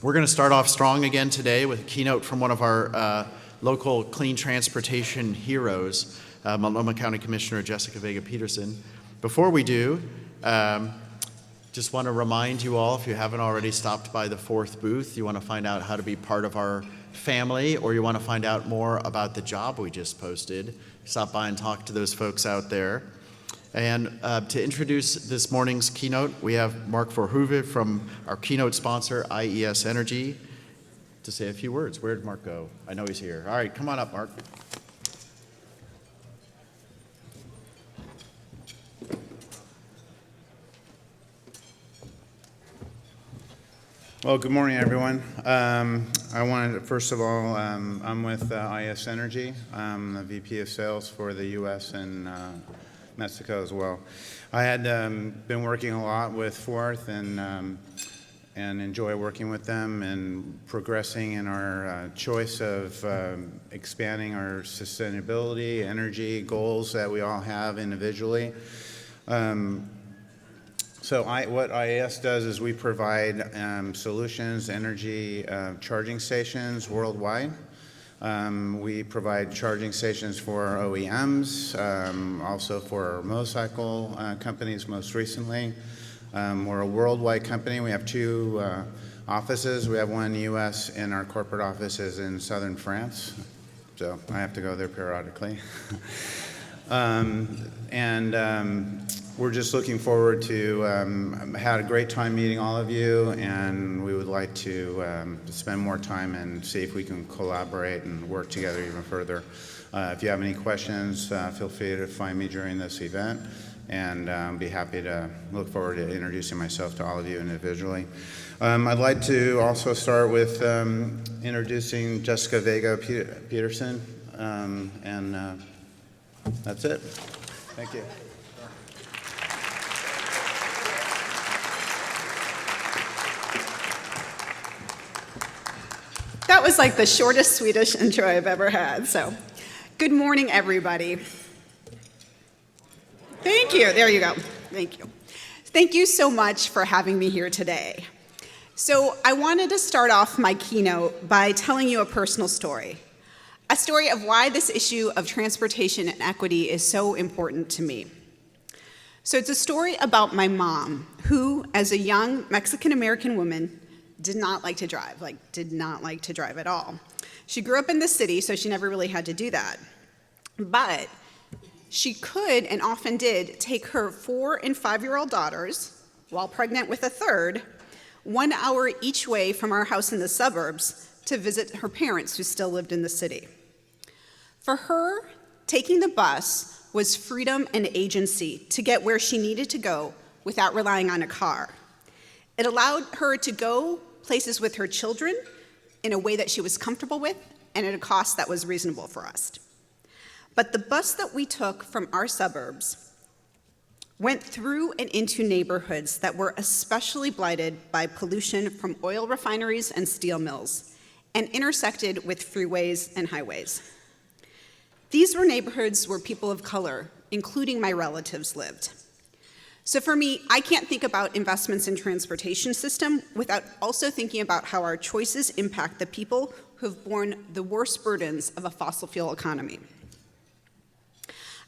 We're going to start off strong again today with a keynote from one of our local clean transportation heroes, Multnomah County Commissioner Vega Pedersen. Before we do, just want to remind you all, if you haven't already stopped by the 4th booth, you want to find out how to be part of our family, or you want to find out more about the job we just posted, stop by and talk to those folks out there. And to introduce this morning's keynote, we have Mark Verhoeven from our keynote sponsor, IES Energy, to say a few words. Where did Mark go? I know he's here. All right, come on up, Mark. Well, good morning, everyone. I wanted to, first of all, I'm with IES Energy. I'm the VP of Sales for the U.S. and Mexico as well. I had been working a lot with Forth and enjoy working with them and progressing in our choice of expanding our sustainability, energy goals that we all have individually. So what IES does is we provide solutions, energy charging stations worldwide. We provide charging stations for OEMs, also for motorcycle companies most recently. We're a worldwide company. We have 2 offices. We have one in the U.S. and our corporate office is in southern France. So I have to go there periodically. We're just looking forward to, had a great time meeting all of you, and we would like to spend more time and see if we can collaborate and work together even further. If you have any questions, feel free to find me during this event, and I'll be happy to look forward to introducing myself to all of you individually. I'd like to also start with introducing Vega Pedersen, and that's it. Thank you. That was like the shortest Swedish intro I've ever had. So, good morning, everybody. Thank you. There you go. Thank you. Thank you so much for having me here today. So, I wanted to start off my keynote by telling you a personal story. A story of why this issue of transportation and equity is so important to me. So, it's a story about my mom, who, as a young Mexican-American woman, did not like to drive at all. She grew up in the city, so she never really had to do that. But she could, and often did, take her 4- and 5-year-old daughters, while pregnant with a third, 1 hour each way from our house in the suburbs to visit her parents who still lived in the city. For her, taking the bus was freedom and agency to get where she needed to go without relying on a car. It allowed her to go places with her children in a way that she was comfortable with and at a cost that was reasonable for us. But the bus that we took from our suburbs went through and into neighborhoods that were especially blighted by pollution from oil refineries and steel mills, and intersected with freeways and highways. These were neighborhoods where people of color, including my relatives, lived. So for me, I can't think about investments in transportation system without also thinking about how our choices impact the people who have borne the worst burdens of a fossil fuel economy.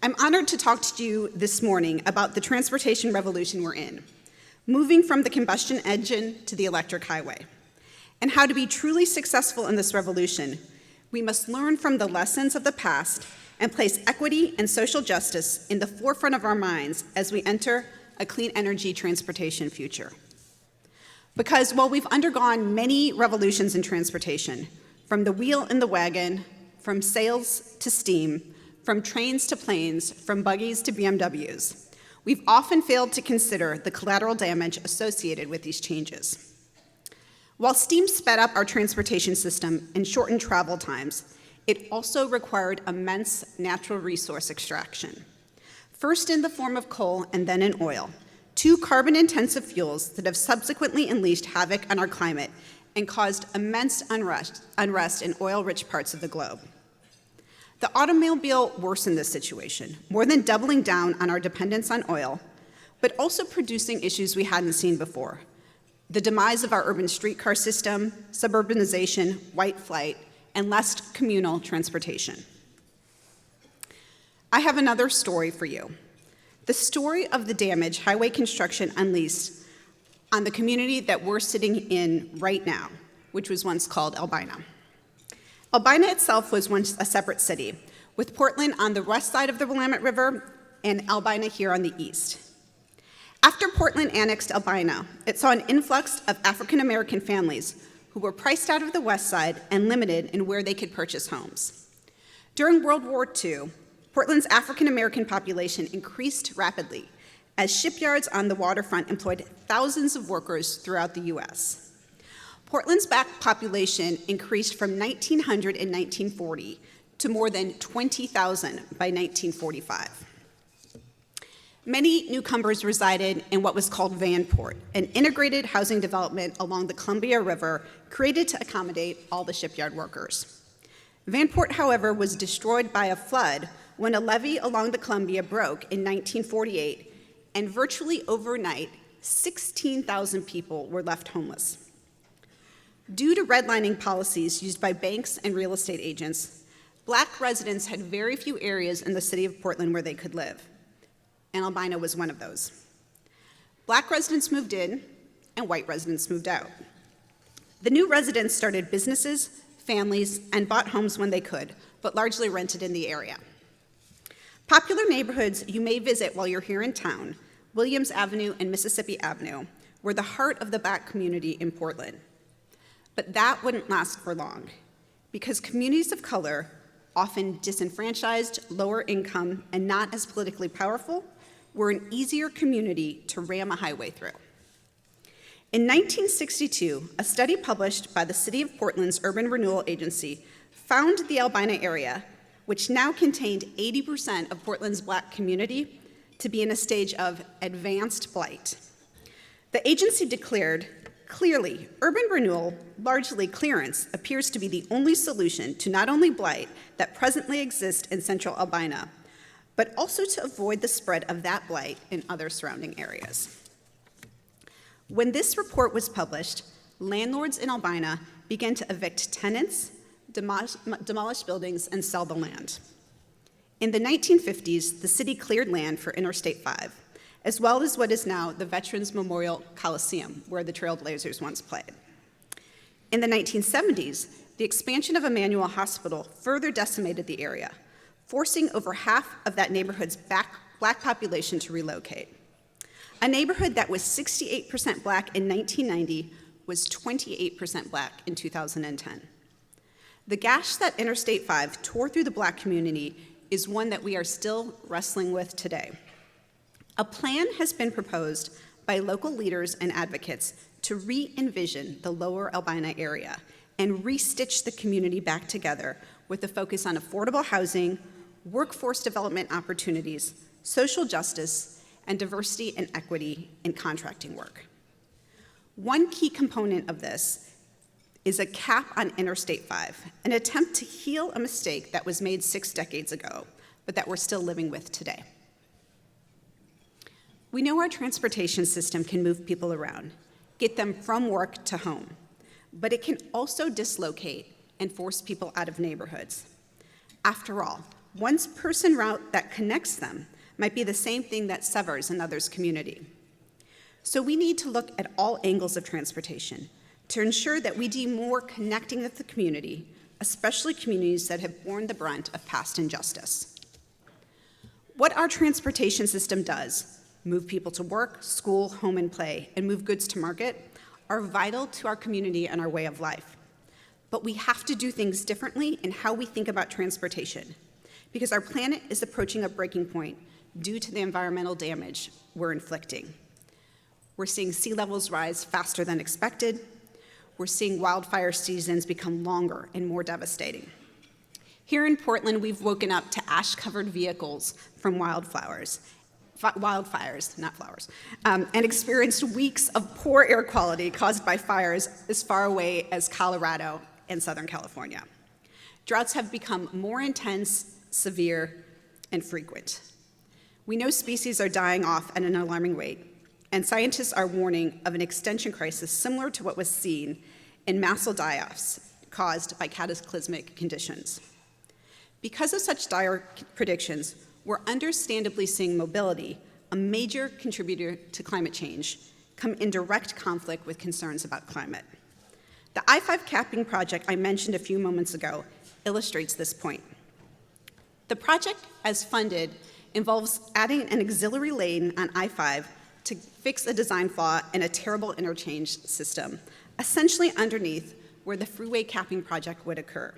I'm honored to talk to you this morning about the transportation revolution we're in, moving from the combustion engine to the electric highway. And how to be truly successful in this revolution, we must learn from the lessons of the past and place equity and social justice in the forefront of our minds as we enter a clean energy transportation future. Because while we've undergone many revolutions in transportation, from the wheel in the wagon, from sails to steam, from trains to planes, from buggies to BMWs, we've often failed to consider the collateral damage associated with these changes. While steam sped up our transportation system and shortened travel times, it also required immense natural resource extraction. First in the form of coal and then in oil, 2 carbon-intensive fuels that have subsequently unleashed havoc on our climate and caused immense unrest in oil-rich parts of the globe. The automobile worsened this situation, more than doubling down on our dependence on oil, but also producing issues we hadn't seen before: the demise of our urban streetcar system, suburbanization, white flight, and less communal transportation. I have another story for you. The story of the damage highway construction unleashed on the community that we're sitting in right now, which was once called Albina. Albina itself was once a separate city, with Portland on the west side of the Willamette River and Albina here on the east. After Portland annexed Albina, it saw an influx of African-American families who were priced out of the west side and limited in where they could purchase homes. During World War II, Portland's African-American population increased rapidly as shipyards on the waterfront employed thousands of workers throughout the U.S. Portland's black population increased from 1900 in 1940 to more than 20,000 by 1945. Many newcomers resided in what was called Vanport, an integrated housing development along the Columbia River created to accommodate all the shipyard workers. Vanport, however, was destroyed by a flood when a levee along the Columbia broke in 1948, and virtually overnight, 16,000 people were left homeless. Due to redlining policies used by banks and real estate agents, black residents had very few areas in the city of Portland where they could live, and Albina was one of those. Black residents moved in, and white residents moved out. The new residents started businesses, families, and bought homes when they could, but largely rented in the area. Popular neighborhoods you may visit while you're here in town, Williams Avenue and Mississippi Avenue, were the heart of the black community in Portland. But that wouldn't last for long, because communities of color, often disenfranchised, lower income, and not as politically powerful, were an easier community to ram a highway through. In 1962, a study published by the City of Portland's Urban Renewal Agency found the Albina area, which now contained 80% of Portland's black community, to be in a stage of advanced blight. The agency declared, clearly, urban renewal, largely clearance, appears to be the only solution to not only blight that presently exists in central Albina, but also to avoid the spread of that blight in other surrounding areas. When this report was published, landlords in Albina began to evict tenants, demolish buildings, and sell the land. In the 1950s, the city cleared land for Interstate 5, as well as what is now the Veterans Memorial Coliseum, where the Trailblazers once played. In the 1970s, the expansion of Emmanuel Hospital further decimated the area, forcing over half of that neighborhood's black population to relocate. A neighborhood that was 68% black in 1990 was 28% black in 2010. The gash that Interstate 5 tore through the black community is one that we are still wrestling with today. A plan has been proposed by local leaders and advocates to re-envision the lower Albina area and re-stitch the community back together with a focus on affordable housing, workforce development opportunities, social justice, and diversity and equity in contracting work. One key component of this is a cap on Interstate 5, an attempt to heal a mistake that was made 6 decades ago, but that we're still living with today. We know our transportation system can move people around, get them from work to home, but it can also dislocate and force people out of neighborhoods. After all, one person route that connects them might be the same thing that severs another's community. So we need to look at all angles of transportation to ensure that we do more connecting with the community, especially communities that have borne the brunt of past injustice. What our transportation system does, move people to work, school, home, and play, and move goods to market, are vital to our community and our way of life. But we have to do things differently in how we think about transportation, because our planet is approaching a breaking point due to the environmental damage we're inflicting. We're seeing sea levels rise faster than expected. We're seeing wildfire seasons become longer and more devastating. Here in Portland, we've woken up to ash-covered vehicles from wildfires, not flowers, and experienced weeks of poor air quality caused by fires as far away as Colorado and Southern California. Droughts have become more intense, severe, and frequent. We know species are dying off at an alarming rate. and scientists are warning of an extension crisis similar to what was seen in massive die-offs caused by cataclysmic conditions. Because of such dire predictions, we're understandably seeing mobility, a major contributor to climate change, come in direct conflict with concerns about climate. The I-5 capping project I mentioned a few moments ago illustrates this point. The project, as funded, involves adding an auxiliary lane on I-5 to fix a design flaw in a terrible interchange system, essentially underneath where the freeway capping project would occur.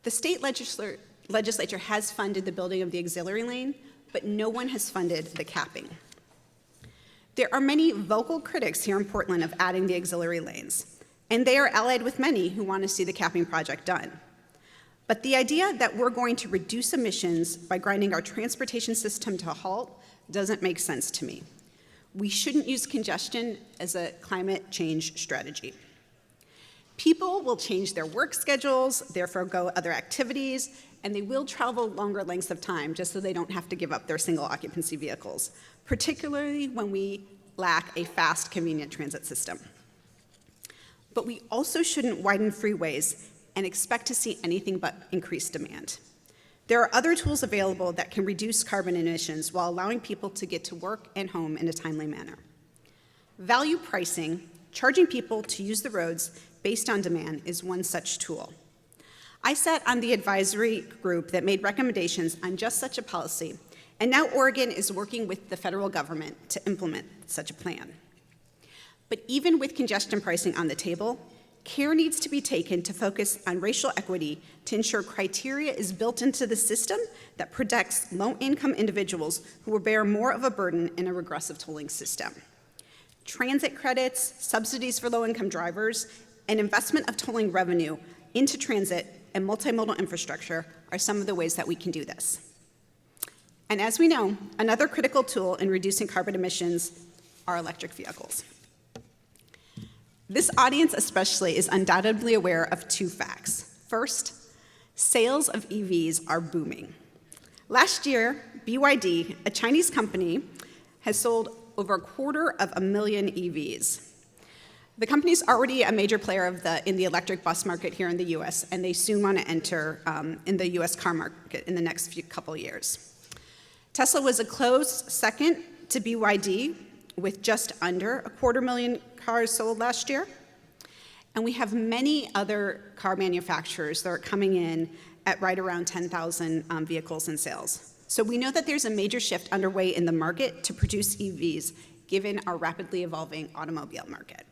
The state legislature has funded the building of the auxiliary lane, but no one has funded the capping. There are many vocal critics here in Portland of adding the auxiliary lanes, and they are allied with many who want to see the capping project done. But the idea that we're going to reduce emissions by grinding our transportation system to a halt doesn't make sense to me. We shouldn't use congestion as a climate change strategy. People will change their work schedules, therefore go other activities, and they will travel longer lengths of time just so they don't have to give up their single occupancy vehicles, particularly when we lack a fast, convenient transit system. But we also shouldn't widen freeways and expect to see anything but increased demand. There are other tools available that can reduce carbon emissions while allowing people to get to work and home in a timely manner. Value pricing, charging people to use the roads based on demand, is one such tool. I sat on the advisory group that made recommendations on just such a policy, and now Oregon is working with the federal government to implement such a plan. But even with congestion pricing on the table, care needs to be taken to focus on racial equity to ensure criteria is built into the system that protects low-income individuals who will bear more of a burden in a regressive tolling system. Transit credits, subsidies for low-income drivers, and investment of tolling revenue into transit and multimodal infrastructure are some of the ways that we can do this. And as we know, another critical tool in reducing carbon emissions are electric vehicles. This audience especially is undoubtedly aware of two facts. First, sales of EVs are booming. Last year, BYD, a Chinese company, has sold over 250,000 EVs. The company's already a major player in the electric bus market here in the US, and they soon want to enter in the US car market in the next couple years. Tesla was a close second to BYD with just under 250,000 cars sold last year. And we have many other car manufacturers that are coming in at right around 10,000 vehicles in sales. So we know that there's a major shift underway in the market to produce EVs, given our rapidly evolving automobile market.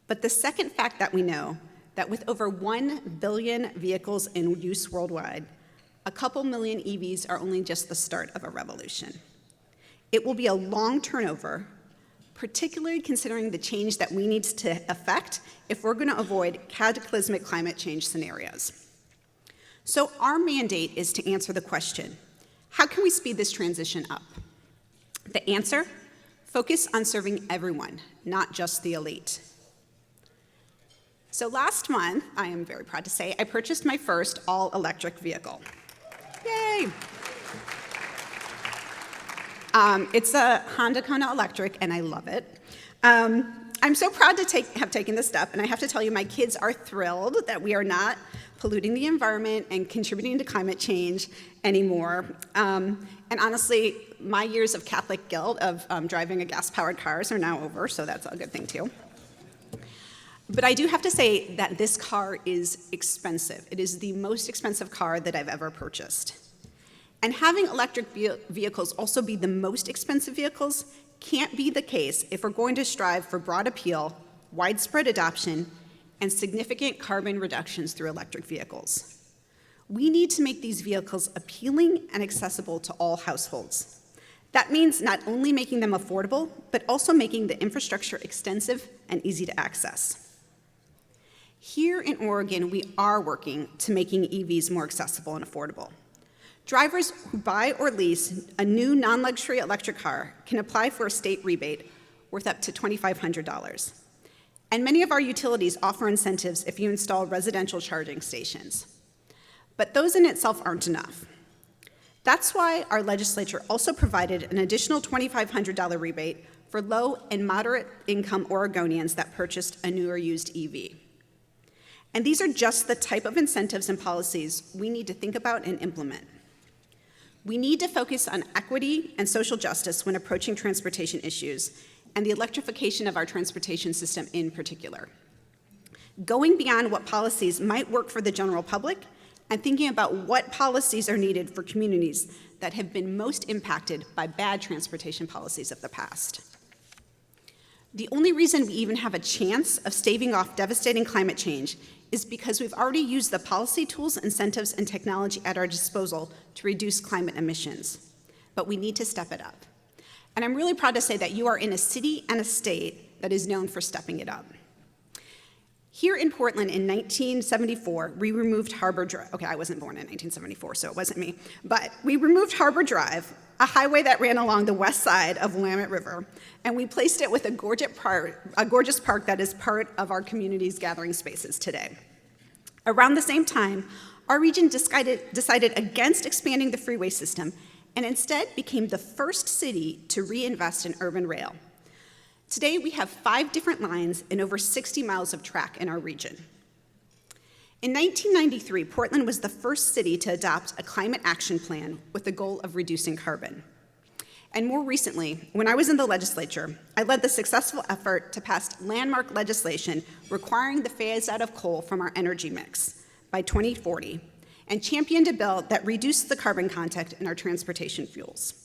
But the second fact that we know, that with over 1 billion vehicles in use worldwide, a couple million EVs are only just the start of a revolution. It will be a long turnover, particularly considering the change that we need to effect if we're going to avoid cataclysmic climate change scenarios. So our mandate is to answer the question, how can we speed this transition up? The answer, focus on serving everyone, not just the elite. So last month, I am very proud to say, I purchased my first all-electric vehicle. Yay! It's a Honda Kona Electric, and I love it. I'm so proud to have taken this step, and I have to tell you, my kids are thrilled that we are not polluting the environment and contributing to climate change anymore. And honestly, my years of Catholic guilt of driving a gas-powered cars are now over, so that's a good thing too. But I do have to say that this car is expensive. It is the most expensive car that I've ever purchased. And having electric vehicles also be the most expensive vehicles can't be the case if we're going to strive for broad appeal, widespread adoption, and significant carbon reductions through electric vehicles. We need to make these vehicles appealing and accessible to all households. That means not only making them affordable, but also making the infrastructure extensive and easy to access. Here in Oregon, we are working to making EVs more accessible and affordable. Drivers who buy or lease a new non-luxury electric car can apply for a state rebate worth up to $2,500. And many of our utilities offer incentives if you install residential charging stations. But those in itself aren't enough. That's why our legislature also provided an additional $2,500 rebate for low and moderate income Oregonians that purchased a new or used EV. And these are just the type of incentives and policies we need to think about and implement. We need to focus on equity and social justice when approaching transportation issues, and the electrification of our transportation system in particular. Going beyond what policies might work for the general public and thinking about what policies are needed for communities that have been most impacted by bad transportation policies of the past. The only reason we even have a chance of staving off devastating climate change is because we've already used the policy tools, incentives, and technology at our disposal to reduce climate emissions. But we need to step it up. And I'm really proud to say that you are in a city and a state that is known for stepping it up. Here in Portland in 1974, we removed Harbor Drive. Okay, I wasn't born in 1974, so it wasn't me. But we removed Harbor Drive, a highway that ran along the west side of Willamette River, and we placed it with a gorgeous park that is part of our community's gathering spaces today. Around the same time, our region decided against expanding the freeway system and instead became the first city to reinvest in urban rail. Today, we have 5 different lines and over 60 miles of track in our region. In 1993, Portland was the first city to adopt a climate action plan with the goal of reducing carbon. And more recently, when I was in the legislature, I led the successful effort to pass landmark legislation requiring the phase out of coal from our energy mix by 2040, and championed a bill that reduced the carbon content in our transportation fuels.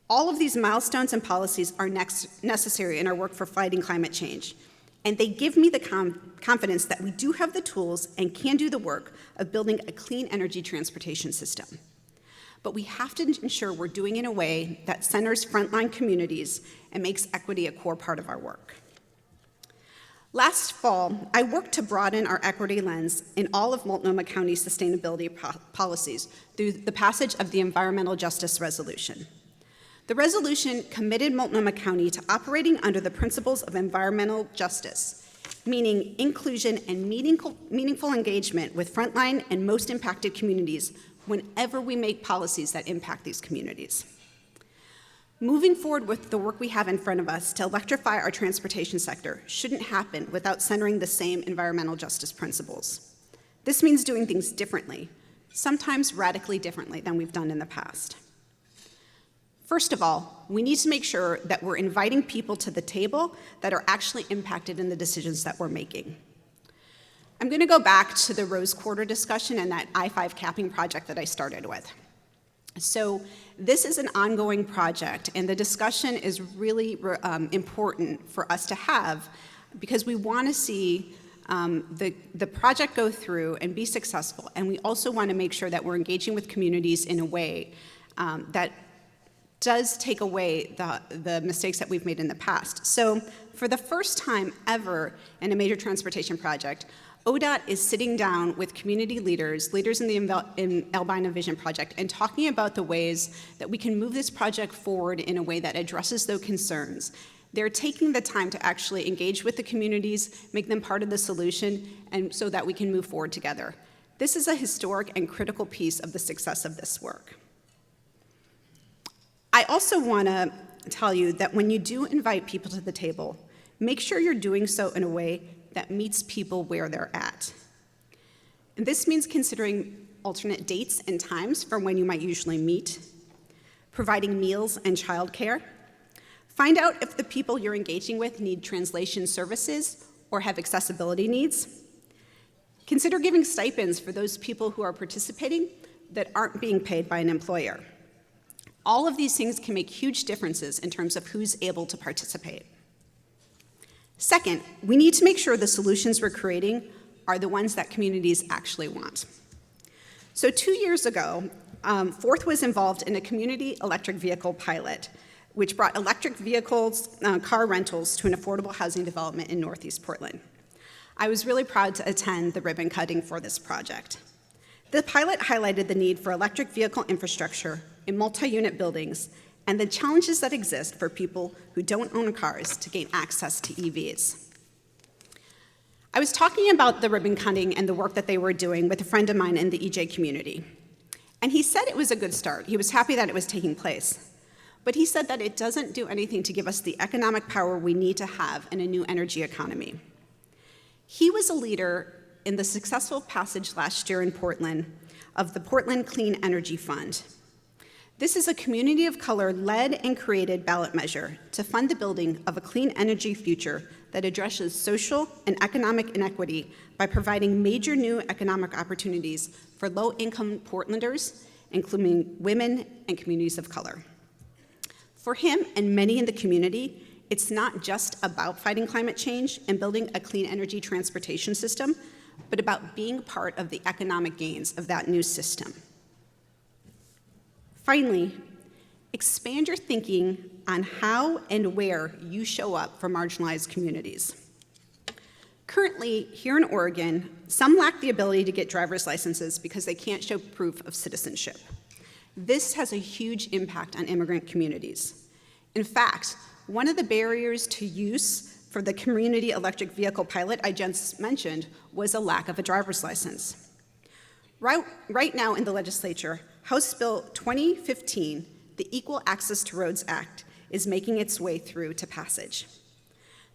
All of these milestones and policies are necessary in our work for fighting climate change, and they give me the confidence that we do have the tools and can do the work of building a clean energy transportation system. But we have to ensure we're doing it in a way that centers frontline communities and makes equity a core part of our work. Last fall, I worked to broaden our equity lens in all of Multnomah County's sustainability policies through the passage of the Environmental Justice Resolution. The resolution committed Multnomah County to operating under the principles of environmental justice, meaning inclusion and meaningful engagement with frontline and most impacted communities whenever we make policies that impact these communities. Moving forward with the work we have in front of us to electrify our transportation sector shouldn't happen without centering the same environmental justice principles. This means doing things differently, sometimes radically differently than we've done in the past. First of all, we need to make sure that we're inviting people to the table that are actually impacted in the decisions that we're making. I'm going to go back to the Rose Quarter discussion and that I-5 capping project that I started with. So this is an ongoing project, and the discussion is really important for us to have because we want to see the project go through and be successful, and we also want to make sure that we're engaging with communities in a way that does take away the mistakes that we've made in the past. So for the first time ever in a major transportation project, ODOT is sitting down with community leaders in the Albina Vision Project, and talking about the ways that we can move this project forward in a way that addresses those concerns. They're taking the time to actually engage with the communities, make them part of the solution, and so that we can move forward together. This is a historic and critical piece of the success of this work. I also want to tell you that when you do invite people to the table, make sure you're doing so in a way that meets people where they're at. And this means considering alternate dates and times for when you might usually meet, providing meals and childcare. Find out if the people you're engaging with need translation services or have accessibility needs. Consider giving stipends for those people who are participating that aren't being paid by an employer. All of these things can make huge differences in terms of who's able to participate. Second, we need to make sure the solutions we're creating are the ones that communities actually want. So 2 years ago, Fourth was involved in a community electric vehicle pilot, which brought electric vehicles, car rentals to an affordable housing development in Northeast Portland. I was really proud to attend the ribbon cutting for this project. The pilot highlighted the need for electric vehicle infrastructure in multi-unit buildings and the challenges that exist for people who don't own cars to gain access to EVs. I was talking about the ribbon cutting and the work that they were doing with a friend of mine in the EJ community. And he said it was a good start. He was happy that it was taking place. But he said that it doesn't do anything to give us the economic power we need to have in a new energy economy. He was a leader in the successful passage last year in Portland of the Portland Clean Energy Fund. This is a community of color led and created ballot measure to fund the building of a clean energy future that addresses social and economic inequity by providing major new economic opportunities for low-income Portlanders, including women and communities of color. For him and many in the community, it's not just about fighting climate change and building a clean energy transportation system, but about being part of the economic gains of that new system. Finally, expand your thinking on how and where you show up for marginalized communities. Currently, here in Oregon, some lack the ability to get driver's licenses because they can't show proof of citizenship. This has a huge impact on immigrant communities. In fact, one of the barriers to use for the community electric vehicle pilot I just mentioned was a lack of a driver's license. Right now in the legislature, House Bill 2015, the Equal Access to Roads Act, is making its way through to passage.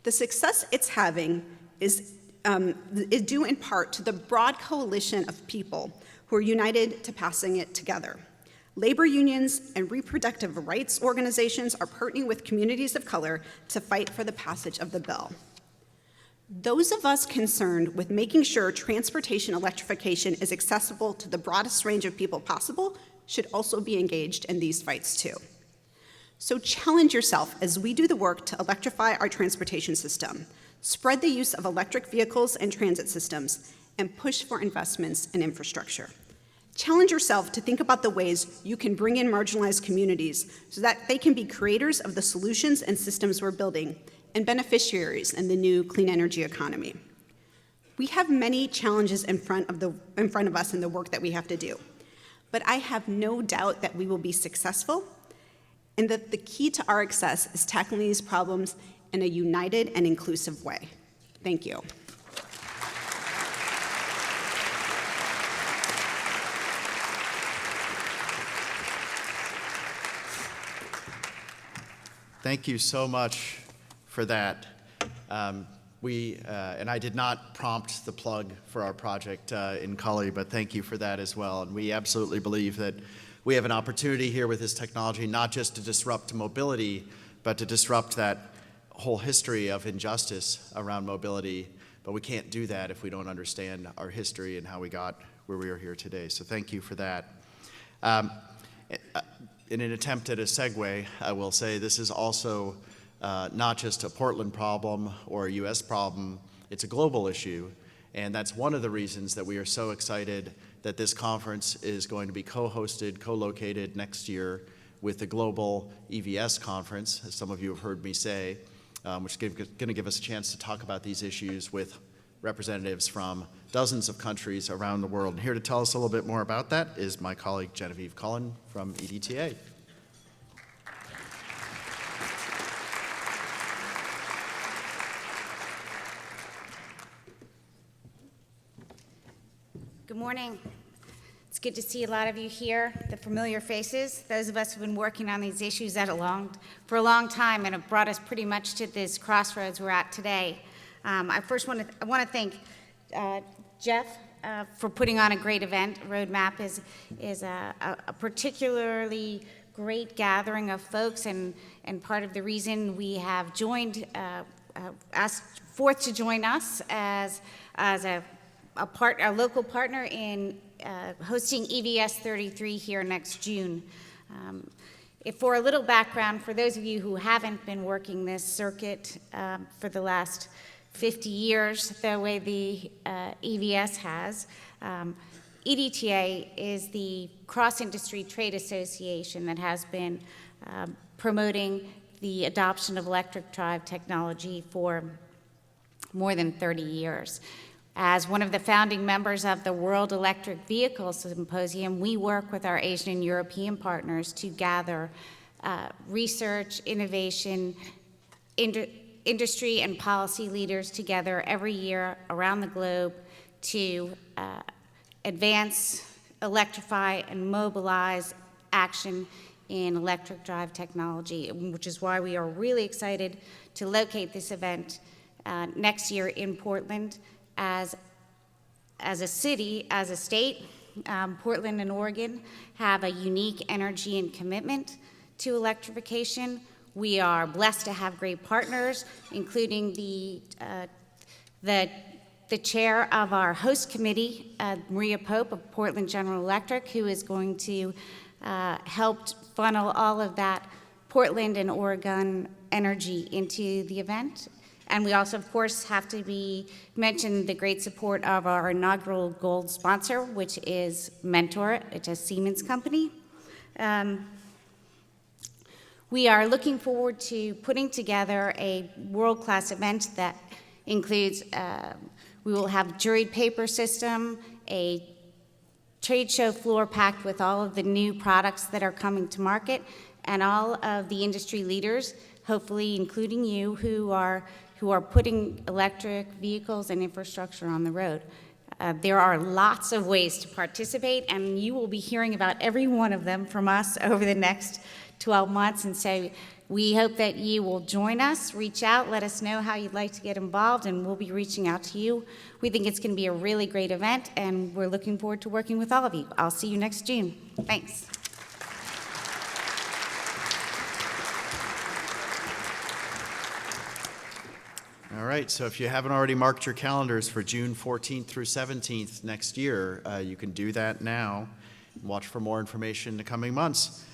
The success it's having is due in part to the broad coalition of people who are united to passing it together. Labor unions and reproductive rights organizations are partnering with communities of color to fight for the passage of the bill. Those of us concerned with making sure transportation electrification is accessible to the broadest range of people possible should also be engaged in these fights too. So challenge yourself as we do the work to electrify our transportation system, spread the use of electric vehicles and transit systems, and push for investments in infrastructure. Challenge yourself to think about the ways you can bring in marginalized communities so that they can be creators of the solutions and systems we're building and beneficiaries in the new clean energy economy. We have many challenges in front of us in the work that we have to do, but I have no doubt that we will be successful and that the key to our success is tackling these problems in a united and inclusive way. Thank you. Thank you so much for that. And I did not prompt the plug for our project in Cully, but thank you for that as well. And we absolutely believe that we have an opportunity here with this technology, not just to disrupt mobility, but to disrupt that whole history of injustice around mobility. But we can't do that if we don't understand our history and how we got where we are here today. So thank you for that. In an attempt at a segue, I will say this is also not just a Portland problem or a US problem, it's a global issue. And that's one of the reasons that we are so excited that this conference is going to be co-hosted, co-located next year with the Global EVS Conference, as some of you have heard me say, which is going to give us a chance to talk about these issues with representatives from dozens of countries around the world. And here to tell us a little bit more about that is my colleague Genevieve Cullen from EDTA. Good morning. It's good to see a lot of you here, the familiar faces, those of us who have been working on these issues for a long time and have brought us pretty much to this crossroads we're at today. I want to thank Jeff for putting on a great event. Roadmap is a particularly great gathering of folks, and part of the reason we have joined, asked Forth to join us as a local partner in hosting EVS 33 here next June. For a little background, for those of you who haven't been working this circuit for the last 50 years, the way the EVS has, EDTA is the cross-industry trade association that has been promoting the adoption of electric drive technology for more than 30 years. As one of the founding members of the World Electric Vehicle Symposium, we work with our Asian and European partners to gather research, innovation, industry and policy leaders together every year around the globe to advance, electrify, and mobilize action in electric drive technology, which is why we are really excited to locate this event next year in Portland. As a city, as a state, Portland and Oregon have a unique energy and commitment to electrification. We are blessed to have great partners, including the chair of our host committee, Maria Pope of Portland General Electric, who is going to help funnel all of that Portland and Oregon energy into the event. And we also, of course, have to mention the great support of our inaugural gold sponsor, which is Mentor. It's a Siemens company. We are looking forward to putting together a world-class event that includes, we will have a juried paper system, a trade show floor packed with all of the new products that are coming to market, and all of the industry leaders, hopefully including you, who are putting electric vehicles and infrastructure on the road. There are lots of ways to participate, and you will be hearing about every one of them from us over the next 12 months. And so we hope that you will join us, reach out, let us know how you'd like to get involved, and we'll be reaching out to you. We think it's going to be a really great event, and we're looking forward to working with all of you. I'll see you next June. Thanks. All right, so if you haven't already marked your calendars for June 14th through 17th next year, you can do that now. Watch for more information in the coming months.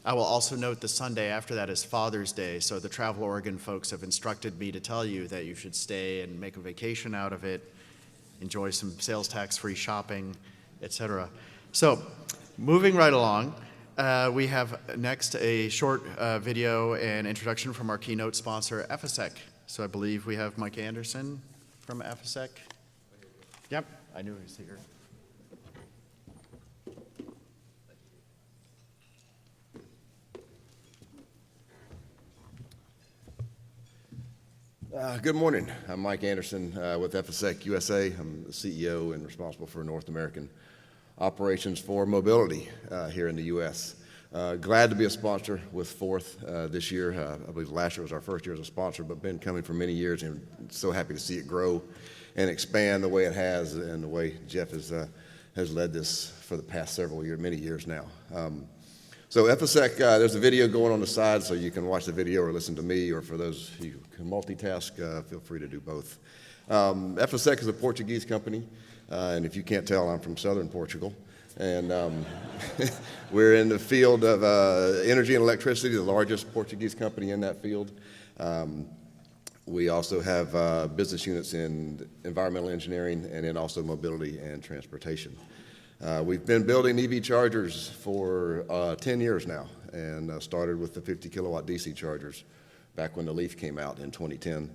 I will also note the Sunday after that is Father's Day, so the Travel Oregon folks have instructed me to tell you that you should stay and make a vacation out of it, enjoy some sales tax-free shopping, etc. So, moving right along, we have next a short video and introduction from our keynote sponsor, EFSEC. So I believe we have Mike Anderson from EFSEC. Yep, I knew he was here. Good morning. I'm Mike Anderson with EFSEC USA. I'm the CEO and responsible for North American operations for mobility here in the U.S. Glad to be a sponsor with Forth this year. I believe last year was our first year as a sponsor, but been coming for many years, and so happy to see it grow and expand the way it has, and the way Jeff has led this for the past many years now. So EFSEC, there's a video going on the side, so you can watch the video or listen to me, or for those who can multitask, feel free to do both. EFSEC is a Portuguese company, and if you can't tell, I'm from southern Portugal. And we're in the field of energy and electricity, the largest Portuguese company in that field. We also have business units in environmental engineering and in also mobility and transportation. We've been building EV chargers for 10 years now, and started with the 50 kilowatt DC chargers back when the Leaf came out in 2010.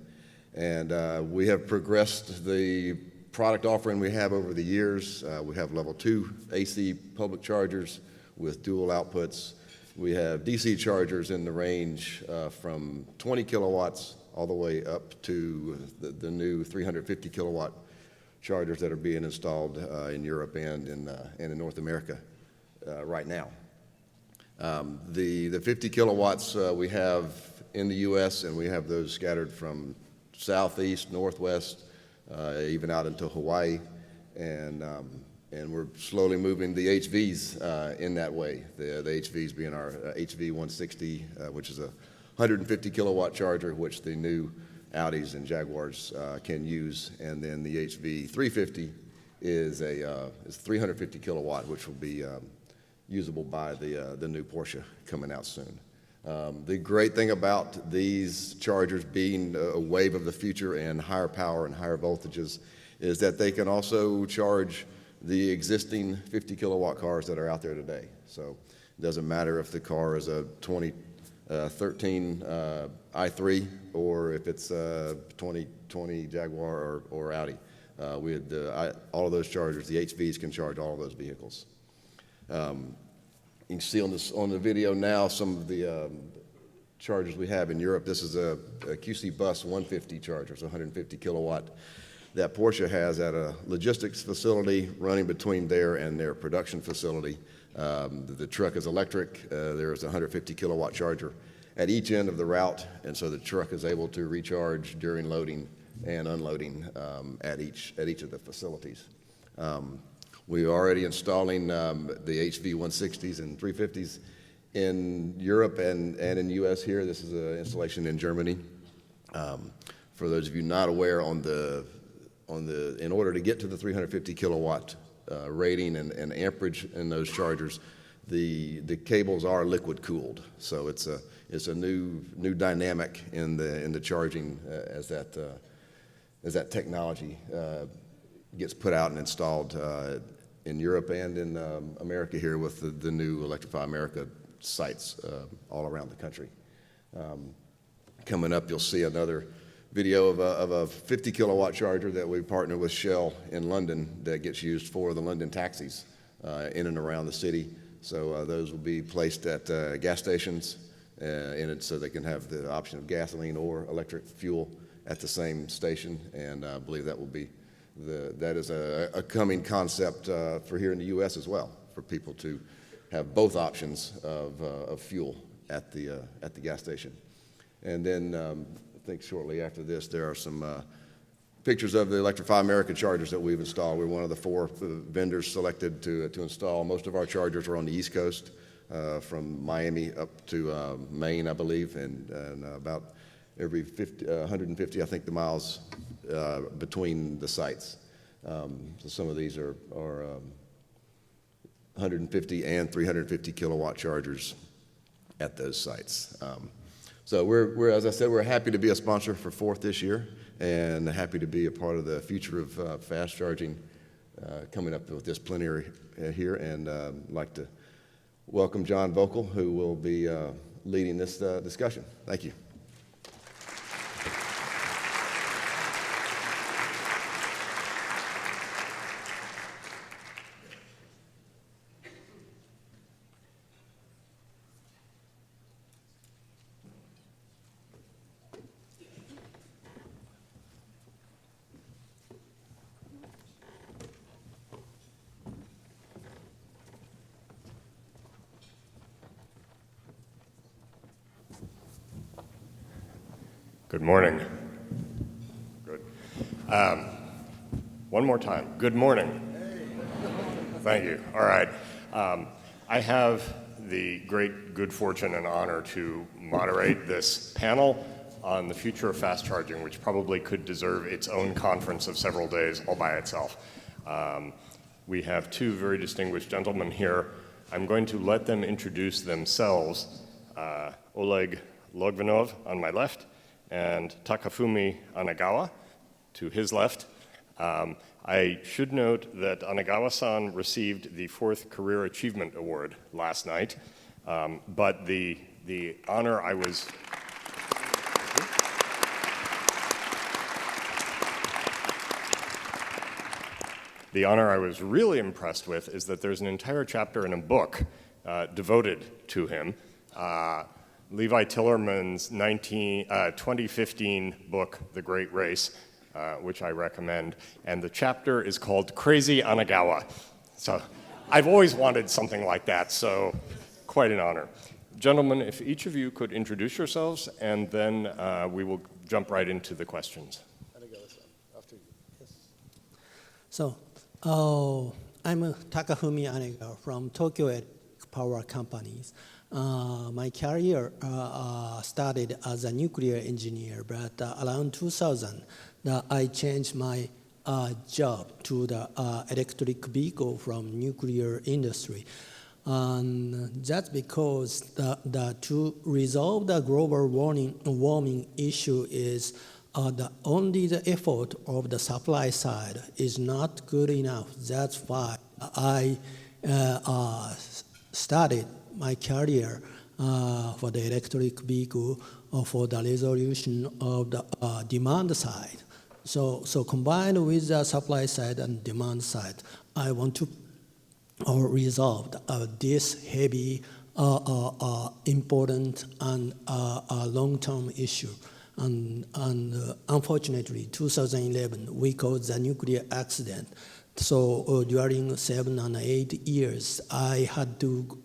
And we have progressed the product offering we have over the years. We have level 2 AC public chargers with dual outputs. We have DC chargers in the range from 20 kilowatts all the way up to the new 350 kilowatt chargers that are being installed in Europe and in North America right now. The 50 kilowatts we have in the U.S., and we have those scattered from southeast, northwest, even out into Hawaii, and we're slowly moving the HVs in that way. The HVs being our HV 160, which is a 150 kilowatt charger, which the new Audis and Jaguars can use, and then the HV 350 is 350 kilowatt, which will be usable by the new Porsche coming out soon. The great thing about these chargers being a wave of the future and higher power and higher voltages is that they can also charge the existing 50 kilowatt cars that are out there today. So it doesn't matter if the car is a 2013 i3 or if it's a 2020 Jaguar or Audi. All of those chargers, the HVs, can charge all of those vehicles. You can see on the video now some of the chargers we have in Europe. This is a QC Bus 150 charger, it's 150 kilowatt, that Porsche has at a logistics facility running between there and their production facility The truck is electric. There's a 150 kilowatt charger at each end of the route, and so the truck is able to recharge during loading and unloading at each of the facilities. We're already installing the HV 160s and 350s in Europe and in the U.S. here. This is an installation in Germany. For those of you not aware, in order to get to the 350 kilowatt rating and amperage in those chargers, the cables are liquid cooled. So it's a new dynamic in the charging as that technology gets put out and installed in Europe and in America here with the new Electrify America sites all around the country. Coming up, you'll see another video of a 50 kilowatt charger that we partner with Shell in London that gets used for the London taxis in and around the city. So those will be placed at gas stations so they can have the option of gasoline or electric fuel at the same station, and I believe that will be that is a coming concept for here in the U.S. as well, for people to have both options of fuel at the gas station. And then I think shortly after this, there are some pictures of the Electrify America chargers that we've installed. We're one of the 4 vendors selected to install. Most of our chargers are on the East Coast, from Miami up to Maine, I believe, and about every 150, I think, the miles between the sites. So some of these are 150 and 350 kilowatt chargers at those sites. So we're, as I said, we're happy to be a sponsor for 4th this year, and happy to be a part of the future of fast charging coming up with this plenary here, and I'd like to welcome John Voelcker, who will be leading this discussion. Thank you. Good morning. Good. One more time. Good morning. Thank you. All right. I have the great good fortune and honor to moderate this panel on the future of fast charging, which probably could deserve its own conference of several days all by itself. We have 2 very distinguished gentlemen here. I'm going to let them introduce themselves. Oleg Logvinov on my left, and Takafumi Anegawa to his left. I should note that Anegawa-san received the 4th Career Achievement Award last night, but the honor I was really impressed with is that there's an entire chapter in a book devoted to him. Levi Tillerman's 2015 book, The Great Race, which I recommend, and the chapter is called Crazy Anegawa. So I've always wanted something like that, so quite an honor. Gentlemen, if each of you could introduce yourselves, and then we will jump right into the questions. After you. Yes. So, I'm Takafumi Anegawa from Tokyo Electric Power Companies. My career started as a nuclear engineer, but around 2000, I changed my job to the electric vehicle from nuclear industry. That's because to resolve the global warming issue is only the effort of the supply side is not good enough. That's why I started my career for the electric vehicle for the resolution of the demand side. So combined with the supply side and demand side, I want to resolve this heavy, important and long-term issue. And unfortunately, 2011, we caused a nuclear accident So during 7 and 8 years, I had to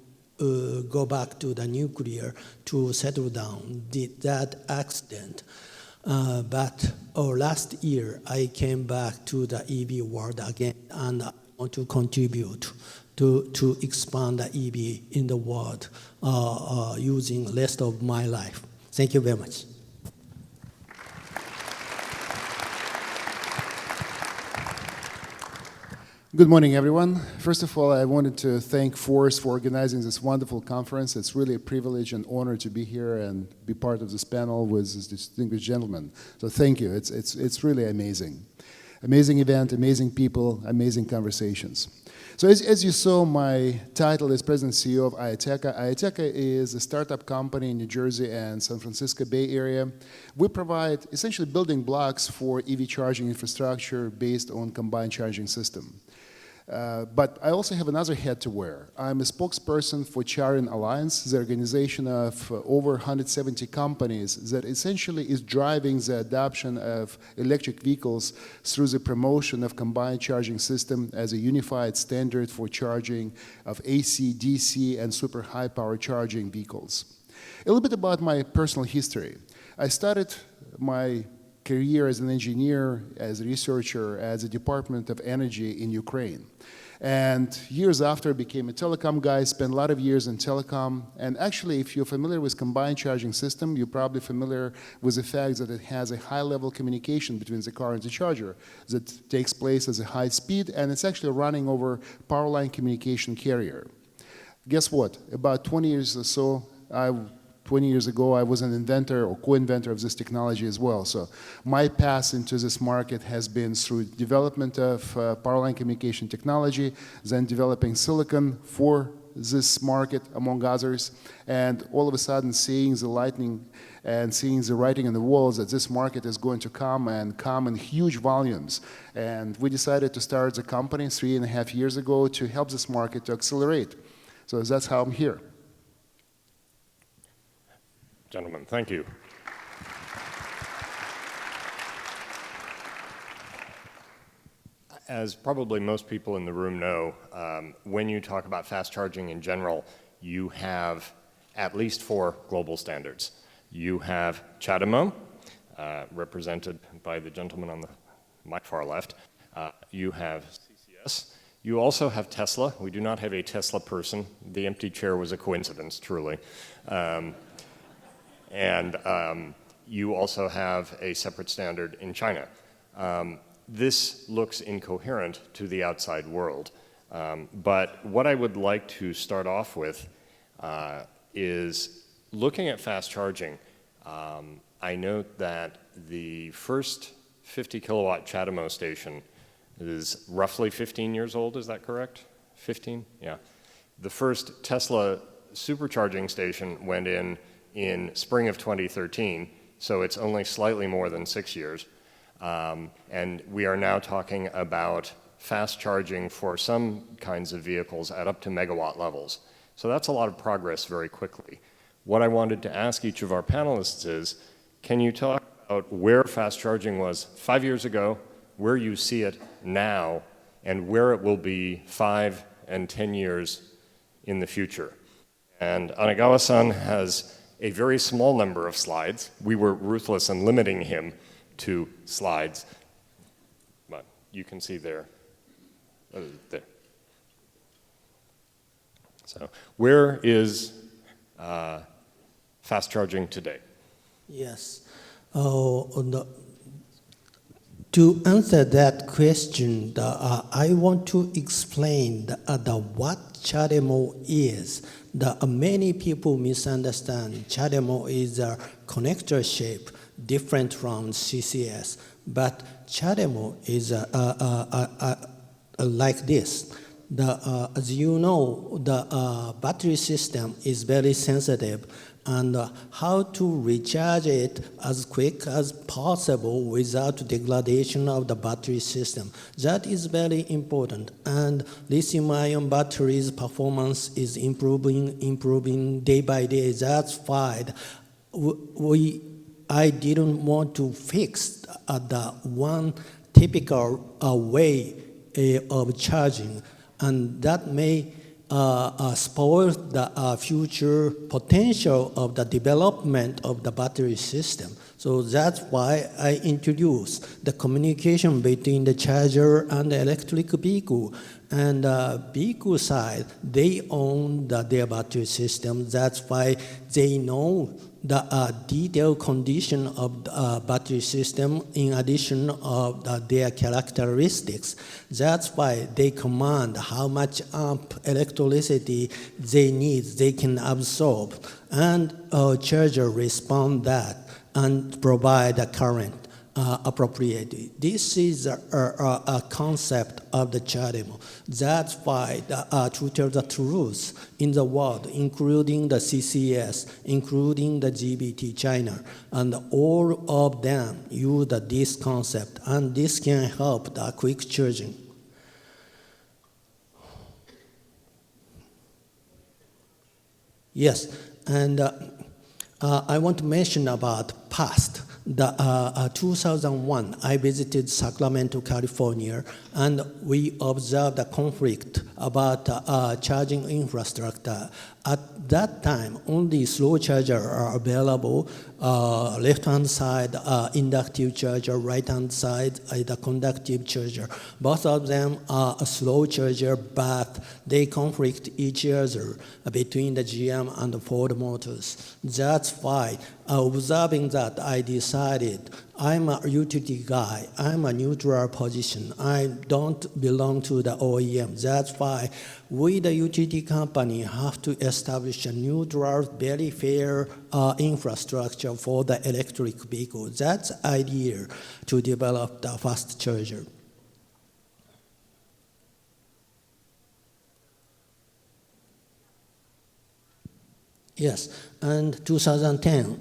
go back to the nuclear to settle down. Did that accident. But last year, I came back to the EV world again, and I want to contribute to expand the EV in the world using the rest of my life. Thank you very much. Good morning, everyone. First of all, I wanted to thank Force for organizing this wonderful conference. It's really a privilege and honor to be here and be part of this panel with this distinguished gentleman. So thank you. It's really amazing. Amazing event, amazing people, amazing conversations. So as you saw, my title is President and CEO of IoTecha. IoTecha is a startup company in New Jersey and San Francisco Bay Area. We provide essentially building blocks for EV charging infrastructure based on combined charging system. But I also have another hat to wear. I'm a spokesperson for Charging Alliance, the organization of over 170 companies that essentially is driving the adoption of electric vehicles through the promotion of combined charging system as a unified standard for charging of AC, DC, and super high power charging vehicles. A little bit about my personal history. I started my career as an engineer, as a researcher, at the Department of Energy in Ukraine. And years after, I became a telecom guy, spent a lot of years in telecom. And actually, if you're familiar with combined charging system, you're probably familiar with the fact that it has a high-level communication between the car and the charger that takes place at a high speed, and it's actually running over power line communication carrier. Guess what? About 20 years or so, 20 years ago, I was an inventor or co-inventor of this technology as well. So my path into this market has been through development of power line communication technology, then developing silicon for this market, among others, and all of a sudden seeing the lightning and seeing the writing on the walls that this market is going to come in huge volumes. And we decided to start the company 3.5 years ago to help this market to accelerate. So that's how I'm here. Gentlemen, thank you. As probably most people in the room know, when you talk about fast charging in general, you have at least 4 global standards. You have CHAdeMO, represented by the gentleman on my far left. You have CCS. You also have Tesla. We do not have a Tesla person. The empty chair was a coincidence, truly. And you also have a separate standard in China. This looks incoherent to the outside world. But what I would like to start off with is looking at fast charging. I note that the first 50 kilowatt CHAdeMO station is roughly 15 years old, is that correct? 15? Yeah. The first Tesla supercharging station went in spring of 2013, so it's only slightly more than 6 years. And we are now talking about fast charging for some kinds of vehicles at up to megawatt levels. So that's a lot of progress very quickly. What I wanted to ask each of our panelists is, can you talk about where fast charging was 5 years ago, where you see it now, and where it will be 5 and 10 years in the future? And Anegawa-san has a very small number of slides. We were ruthless in limiting him to slides, but you can see there. There. So where is fast charging today? Yes. To answer that question, I want to explain what CHAdeMO is. Many people misunderstand CHAdeMO is a connector shape different from CCS, but CHAdeMO is like this. As you know, the battery system is very sensitive, and how to recharge it as quick as possible without degradation of the battery system. That is very important. And lithium-ion batteries performance is improving day by day. That's fine. I didn't want to fix the one typical way of charging, and that may spoil the future potential of the development of the battery system. So that's why I introduced the communication between the charger and the electric vehicle. And vehicle side, they own their battery system. That's why they know the detailed condition of the battery system in addition of their characteristics. That's why they command how much amp electricity they need, they can absorb. And charger respond that and provide the current appropriately. This is a concept of the CHAdeMO. That's why to tell the truth in the world, including the CCS, including the GBT China, and all of them use this concept, and this can help the quick charging. Yes, and I want to mention about past. The 2001, I visited Sacramento, California, and we observed a conflict about charging infrastructure. At that time, only slow charger are available. Left-hand side, inductive charger, right-hand side, the conductive charger. Both of them are a slow charger, but they conflict each other between the GM and the Ford Motors. That's why, observing that, I decided I'm a utility guy. I'm a neutral position. I don't belong to the OEM. That's why we, the utility company, have to establish a neutral, very fair infrastructure for the electric vehicle. That's the idea to develop the fast charger. Yes, and 2010,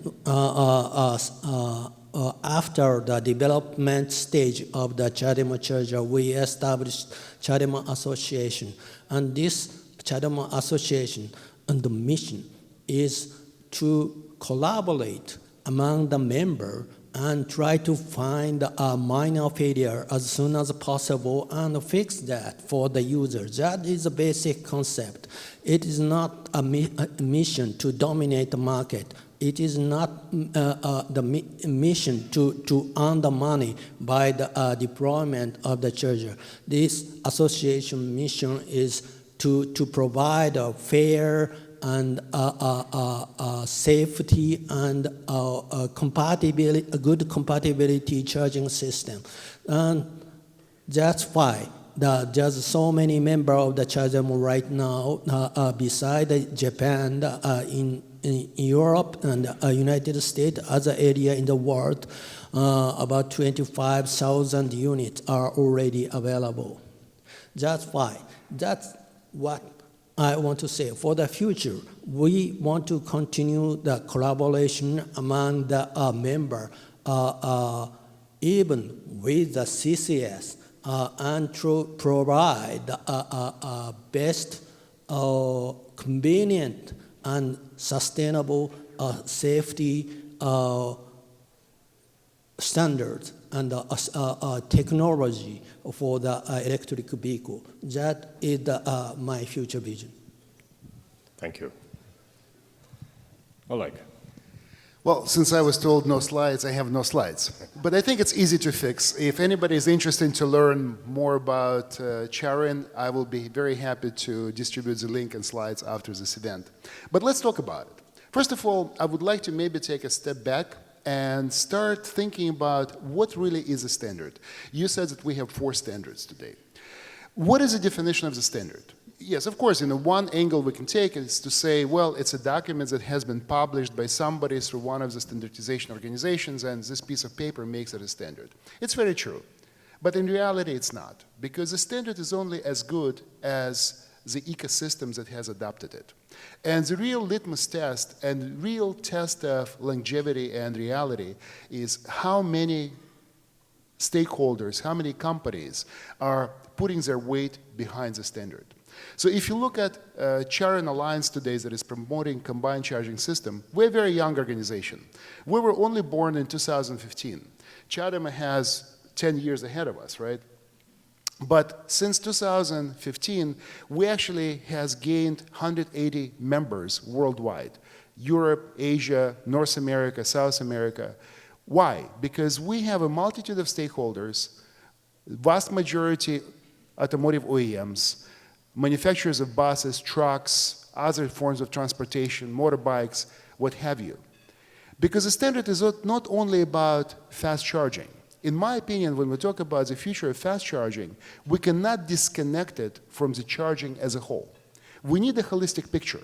after the development stage of the CHAdeMO charger, we established CHAdeMO Association. And this CHAdeMO Association and the mission is to collaborate among the members and try to find a minor failure as soon as possible and fix that for the user. That is the basic concept. It is not a mission to dominate the market. It is not the mission to earn the money by the deployment of the charger. This association mission is to provide a fair and safety and compatibility, a good compatibility charging system. And that's why there's so many members of the CHAdeMO right now, beside Japan, in Europe and United States, other area in the world, about 25,000 units are already available. That's why, that's what I want to say. For the future, we want to continue the collaboration among the members, even with the CCS, and to provide best, convenient, and sustainable safety standards and technology for the electric vehicle. That is my future vision. Thank you. Oleg. Well, since I was told no slides, I have no slides. But I think it's easy to fix. If anybody is interested to learn more about Charin, I will be very happy to distribute the link and slides after this event. But let's talk about it. First of all, I would like to maybe take a step back and start thinking about what really is a standard. You said that we have 4 standards today. What is the definition of the standard? Yes, of course, one angle we can take is to say, well, it's a document that has been published by somebody through one of the standardization organizations, and this piece of paper makes it a standard. It's very true. But in reality, it's not, because the standard is only as good as the ecosystem that has adopted it. And the real litmus test and real test of longevity and reality is how many stakeholders, how many companies are putting their weight behind the standard. So if you look at Charin Alliance today that is promoting combined charging system, we're a very young organization. We were only born in 2015. CHAdeMO has 10 years ahead of us, right? But since 2015, we actually has gained 180 members worldwide. Europe, Asia, North America, South America. Why? Because we have a multitude of stakeholders, vast majority automotive OEMs, manufacturers of buses, trucks, other forms of transportation, motorbikes, what have you. Because the standard is not only about fast charging. In my opinion, when we talk about the future of fast charging, we cannot disconnect it from the charging as a whole. We need a holistic picture.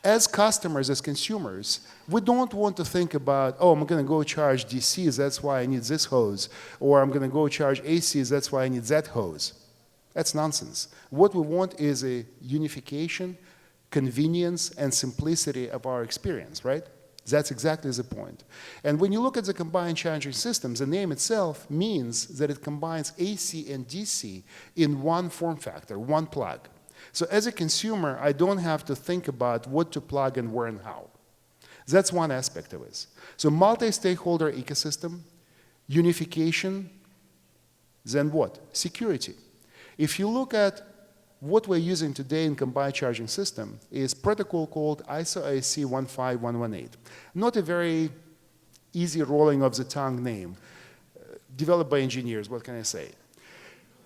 As customers, as consumers, we don't want to think about, oh, I'm going to go charge DCs, that's why I need this hose, or I'm going to go charge ACs, that's why I need that hose. That's nonsense. What we want is a unification, convenience, and simplicity of our experience, right? That's exactly the point. And when you look at the combined charging systems, the name itself means that it combines AC and DC in one form factor, one plug. So as a consumer, I don't have to think about what to plug and where and how. That's one aspect of it. So multi-stakeholder ecosystem, unification, then what? Security. If you look at what we're using today in combined charging system is protocol called ISO IEC 15118. Not a very easy rolling of the tongue name, developed by engineers, what can I say?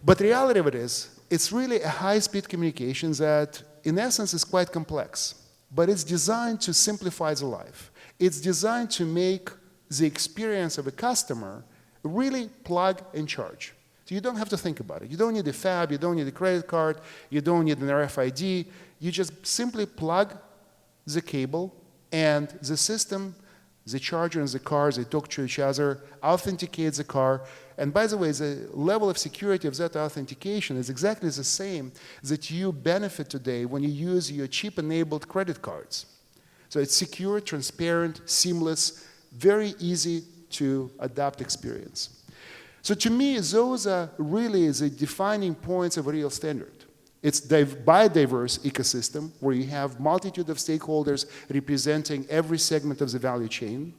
But the reality of it is, it's really a high-speed communication that, in essence, is quite complex. But it's designed to simplify the life. It's designed to make the experience of a customer really plug and charge. So you don't have to think about it. You don't need a fab, you don't need a credit card, you don't need an RFID. You just simply plug the cable and the system, the charger and the cars, they talk to each other, authenticate the car. And by the way, the level of security of that authentication is exactly the same that you benefit today when you use your chip-enabled credit cards. So it's secure, transparent, seamless, very easy to adopt experience. So to me, those are really the defining points of a real standard. It's biodiverse ecosystem where you have multitude of stakeholders representing every segment of the value chain,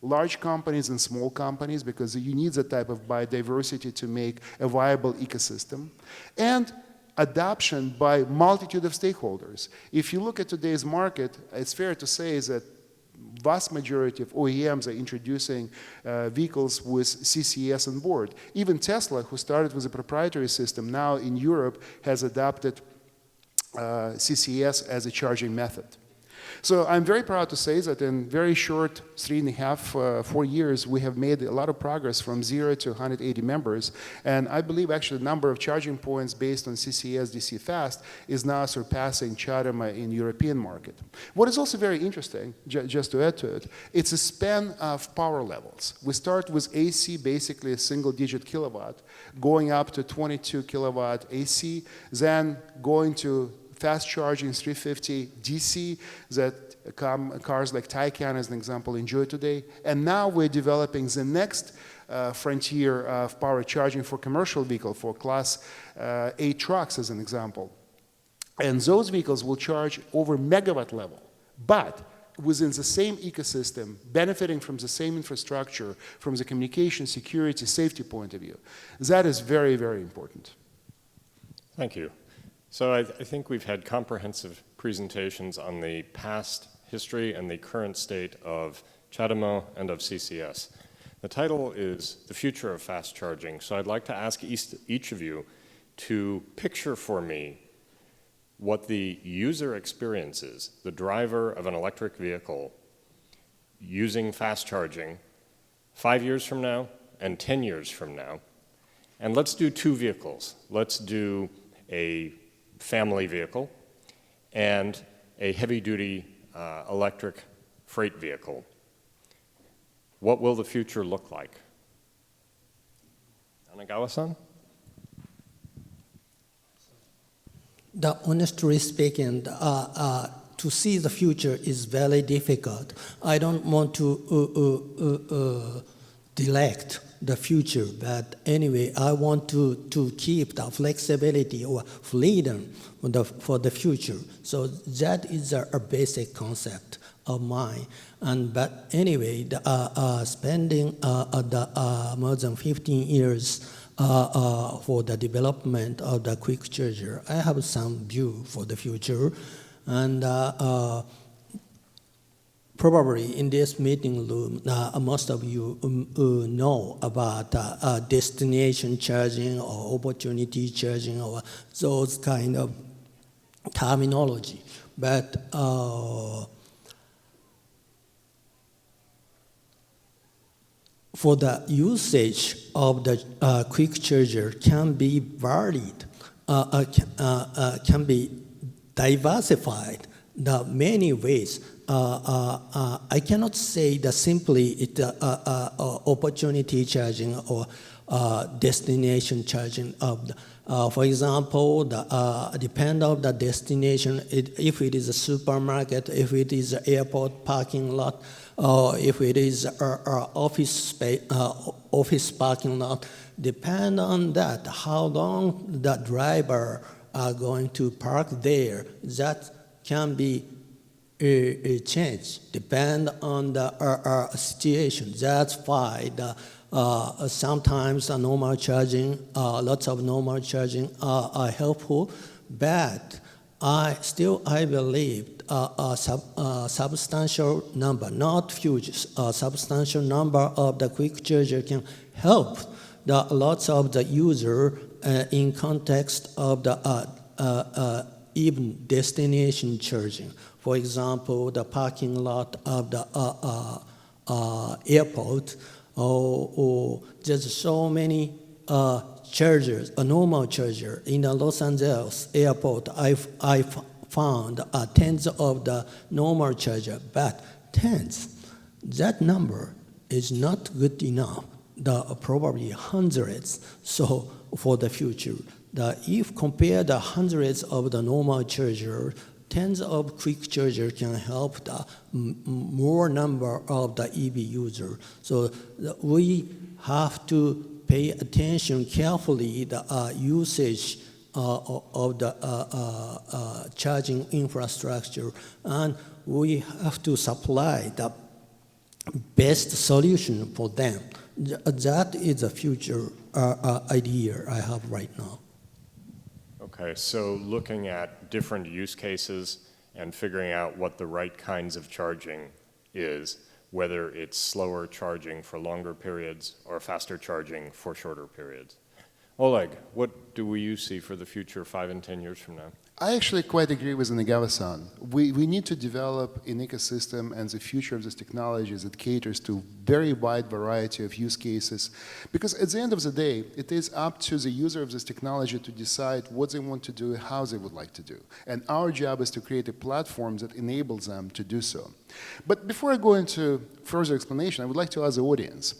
large companies and small companies, because you need that type of biodiversity to make a viable ecosystem, and adoption by multitude of stakeholders. If you look at today's market, it's fair to say that vast majority of OEMs are introducing vehicles with CCS on board. Even Tesla, who started with a proprietary system, now in Europe has adopted CCS as a charging method. So I'm very proud to say that in very short 3.5, 4 years, we have made a lot of progress from 0 to 180 members. And I believe actually the number of charging points based on CCS DC fast is now surpassing CHAdeMO in European market. What is also very interesting, just to add to it, it's a span of power levels. We start with AC, basically a single-digit kilowatt, going up to 22 kilowatt AC, then going to fast charging 350 DC that cars like Taycan, as an example, enjoy today. And now we're developing the next frontier of power charging for commercial vehicle, for class 8 trucks, as an example. And those vehicles will charge over megawatt level, but within the same ecosystem, benefiting from the same infrastructure, from the communication, security, safety point of view. That is very, very important. Thank you. So I think we've had comprehensive presentations on the past history and the current state of CHAdeMO and of CCS. The title is The Future of Fast Charging, so I'd like to ask each of you to picture for me what the user experience is, the driver of an electric vehicle using fast charging 5 years from now and 10 years from now. And let's do two vehicles. Let's do a family vehicle and a heavy-duty electric freight vehicle. What will the future look like? Anegawa-san? Honestly speaking, to see the future is very difficult. I don't want to delect the future, but anyway, I want to keep the flexibility or freedom for the future. So that is a basic concept of mine. But anyway, spending more than 15 years for the development of the quick charger. I have some view for the future, and probably in this meeting room, most of you know about destination charging or opportunity charging or those kind of terminology. But for the usage of the quick charger can be varied, can be diversified the many ways. I cannot say that simply it opportunity charging or destination charging of the, for example, depend on the destination, if it is a supermarket, if it is an airport parking lot, or if it is office space, office parking lot, depend on that, how long the driver are going to park there. That can be a change, depend on the situation. That's why sometimes normal charging, lots of normal charging are helpful, but I believe a substantial number, not huge, substantial number of the quick charger can help lots of the user in context of the even destination charging. For example, the parking lot of the airport, or there's so many chargers, a normal charger. In the Los Angeles airport, I found tens of the normal charger, but tens, that number is not good enough. Probably hundreds. So for the future, if compare the hundreds of the normal charger, tens of quick charger can help the more number of the EV user. So we have to pay attention carefully the usage of the charging infrastructure, and we have to supply the best solution for them. That is a future idea I have right now. Okay, so looking at different use cases and figuring out what the right kinds of charging is, whether it's slower charging for longer periods or faster charging for shorter periods. Oleg, what do you see for the future 5 and 10 years from now? I actually quite agree with Anegawa-san. We need to develop an ecosystem and the future of this technology that caters to very wide variety of use cases, because at the end of the day, it is up to the user of this technology to decide what they want to do, how they would like to do. And our job is to create a platform that enables them to do so. But before I go into further explanation, I would like to ask the audience.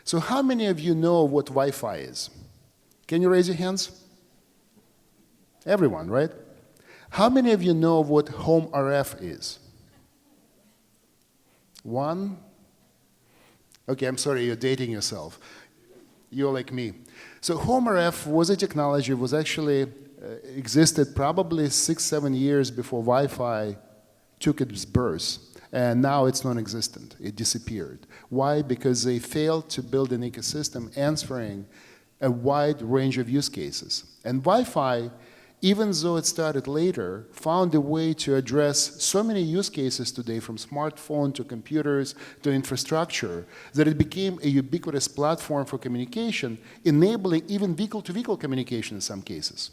So how many of you know what Wi-Fi is? Can you raise your hands? Everyone, right? How many of you know what home RF is? One? Okay, I'm sorry, you're dating yourself. You're like me. So home RF was a technology, was actually existed probably 6-7 years before Wi-Fi took its birth. And now it's non-existent. It disappeared. Why? Because they failed to build an ecosystem answering a wide range of use cases. And Wi-Fi, even though it started later, found a way to address so many use cases today, from smartphone to computers to infrastructure, that it became a ubiquitous platform for communication, enabling even vehicle-to-vehicle communication in some cases.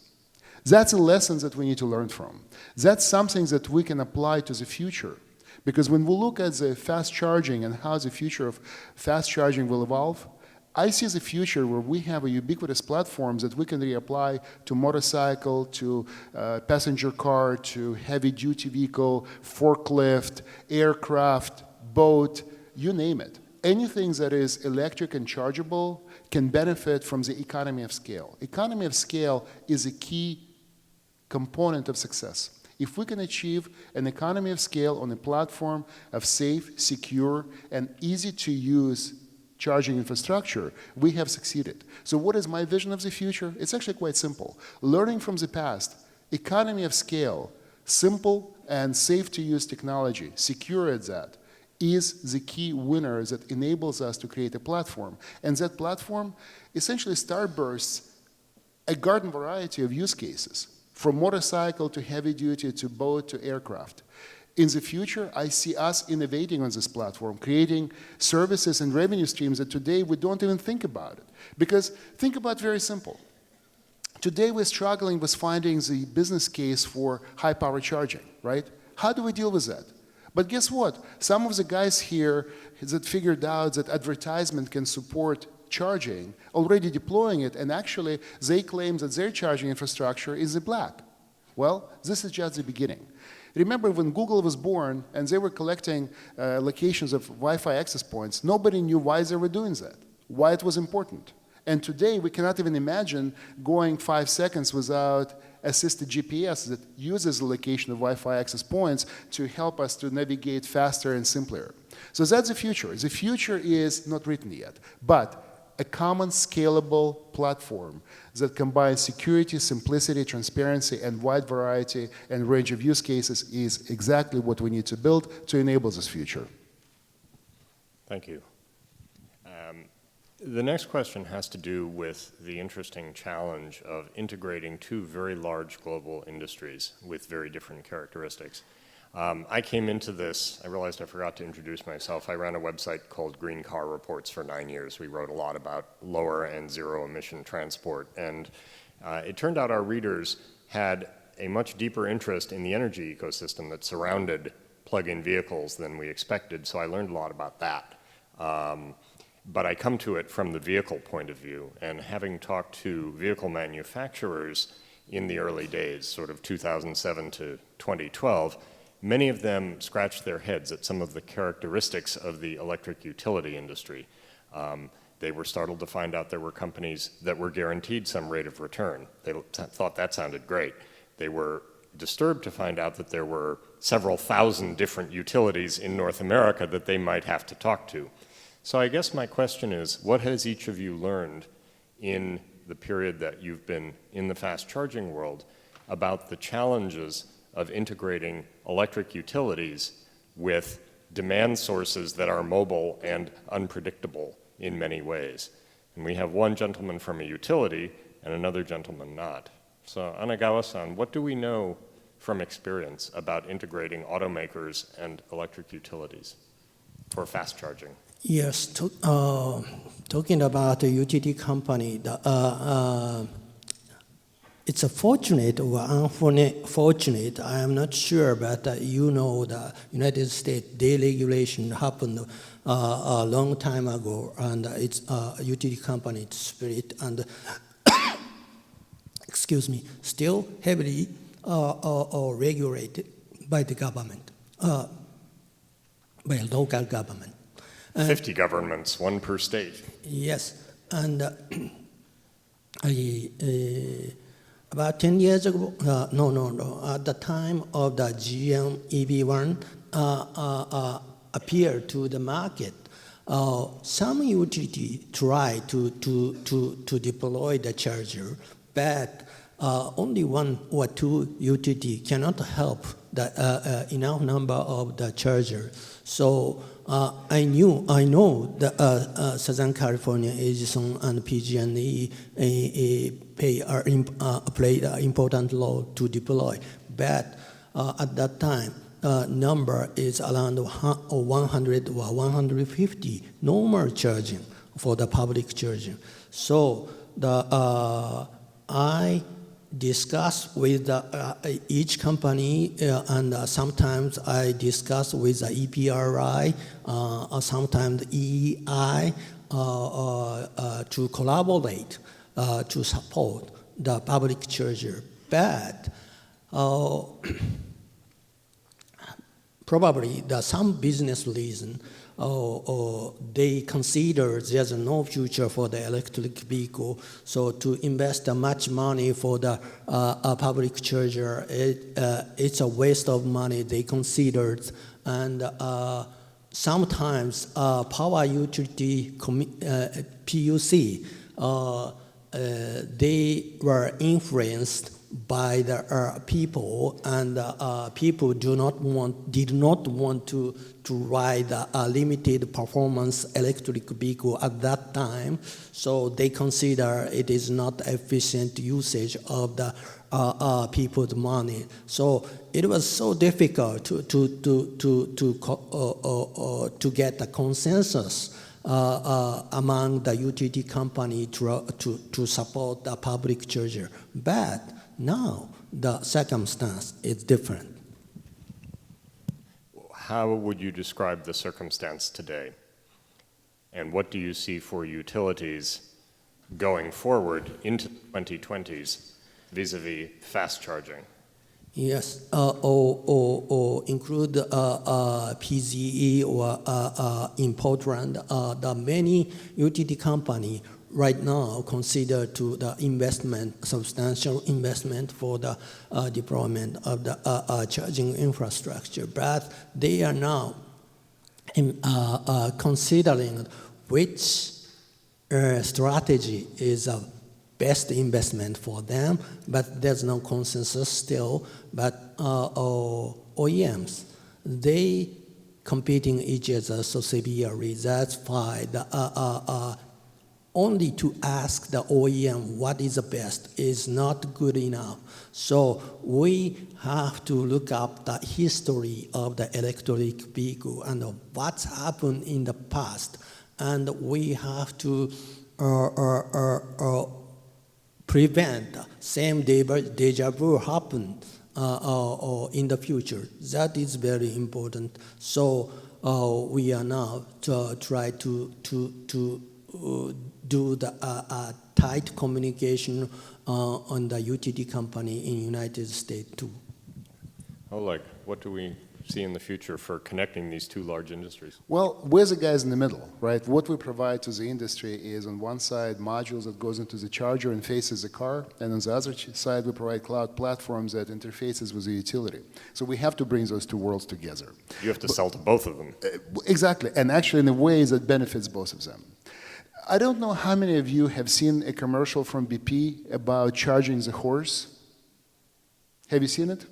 That's a lesson that we need to learn from. That's something that we can apply to the future. Because when we look at the fast charging and how the future of fast charging will evolve, I see the future where we have a ubiquitous platforms that we can reapply to motorcycle, to passenger car, to heavy-duty vehicle, forklift, aircraft, boat, you name it. Anything that is electric and chargeable can benefit from the economy of scale. Economy of scale is a key component of success. If we can achieve an economy of scale on a platform of safe, secure, and easy-to-use charging infrastructure, we have succeeded. So what is my vision of the future? It's actually quite simple. Learning from the past, economy of scale, simple and safe to use technology, secure at that, is the key winner that enables us to create a platform. And that platform essentially starbursts a garden variety of use cases, from motorcycle to heavy duty to boat to aircraft. In the future, I see us innovating on this platform, creating services and revenue streams that today we don't even think about it. Because think about very simple. Today we're struggling with finding the business case for high power charging, right? How do we deal with that? But guess what? Some of the guys here that figured out that advertisement can support charging, already deploying it, and actually they claim that their charging infrastructure is the black. Well, this is just the beginning. Remember when Google was born and they were collecting locations of Wi-Fi access points, nobody knew why they were doing that, why it was important. And today we cannot even imagine going 5 seconds without assisted GPS that uses the location of Wi-Fi access points to help us to navigate faster and simpler. So that's the future. The future is not written yet, but a common scalable platform that combines security, simplicity, transparency, and wide variety and range of use cases is exactly what we need to build to enable this future. Thank you. The next question has to do with the interesting challenge of integrating two very large global industries with very different characteristics. I came into this, I realized I forgot to introduce myself. I ran a website called Green Car Reports for 9 years. We wrote a lot about lower and zero emission transport. And it turned out our readers had a much deeper interest in the energy ecosystem that surrounded plug-in vehicles than we expected. So I learned a lot about that. But I come to it from the vehicle point of view, and having talked to vehicle manufacturers in the early days, sort of 2007 to 2012, many of them scratched their heads at some of the characteristics of the electric utility industry. They were startled to find out there were companies that were guaranteed some rate of return. They thought that sounded great. They were disturbed to find out that there were several thousand different utilities in North America that they might have to talk to. So I guess my question is, what has each of you learned in the period that you've been in the fast charging world about the challenges of integrating electric utilities with demand sources that are mobile and unpredictable in many ways? And we have one gentleman from a utility and another gentleman not. So Anegawa-san, what do we know from experience about integrating automakers and electric utilities for fast charging? Yes, talking about the utility company, it's a fortunate or unfortunate, I am not sure, but you know the United States deregulation happened a long time ago, and it's a utility company split, and excuse me, still heavily regulated by the government, by local government. 50 governments, one per state. Yes, and about 10 years ago, at the time of the GM EV1 appeared to the market, some utility tried to deploy the charger, but only one or two utility cannot help the enough number of the charger. So I know that Southern California, Edison, and PG&E played an important role to deploy. But at that time, number is around 100 or 150 normal charging for the public charging. So I discuss with each company, and sometimes I discuss with the EPRI, sometimes EEI, to collaborate to support the public charger. But probably some business reason, they consider there's no future for the electric vehicle, so to invest much money for the public charger, it's a waste of money, they considered. And sometimes power utility PUC, they were influenced by the people, and people did not want to ride a limited performance electric vehicle at that time, so they consider it is not efficient usage of the people's money. So it was so difficult to get a consensus among the utility company to support the public charger. But now the circumstance is different. How would you describe the circumstance today? And what do you see for utilities going forward into the 2020s vis-a-vis fast charging? Yes, or include PGE or in Portland. The many utility company right now consider to the investment, substantial investment for the deployment of the charging infrastructure, but they are now considering which strategy is a best investment for them, but there's no consensus still. But OEMs, they competing each other so severely. That's why only to ask the OEM what is the best is not good enough. So we have to look up the history of the electric vehicle and what's happened in the past, and we have to prevent same deja vu happen in the future. That is very important. So we are now to try to do the tight communication on the utility company in United States too. Oleg, what do we see in the future for connecting these two large industries? Well, we're the guys in the middle, right? What we provide to the industry is on one side modules that goes into the charger and faces the car, and on the other side we provide cloud platforms that interfaces with the utility. So we have to bring those two worlds together. You have to sell to both of them. Exactly, and actually in a way that benefits both of them. I don't know how many of you have seen a commercial from BP about charging the horse. Have you seen it?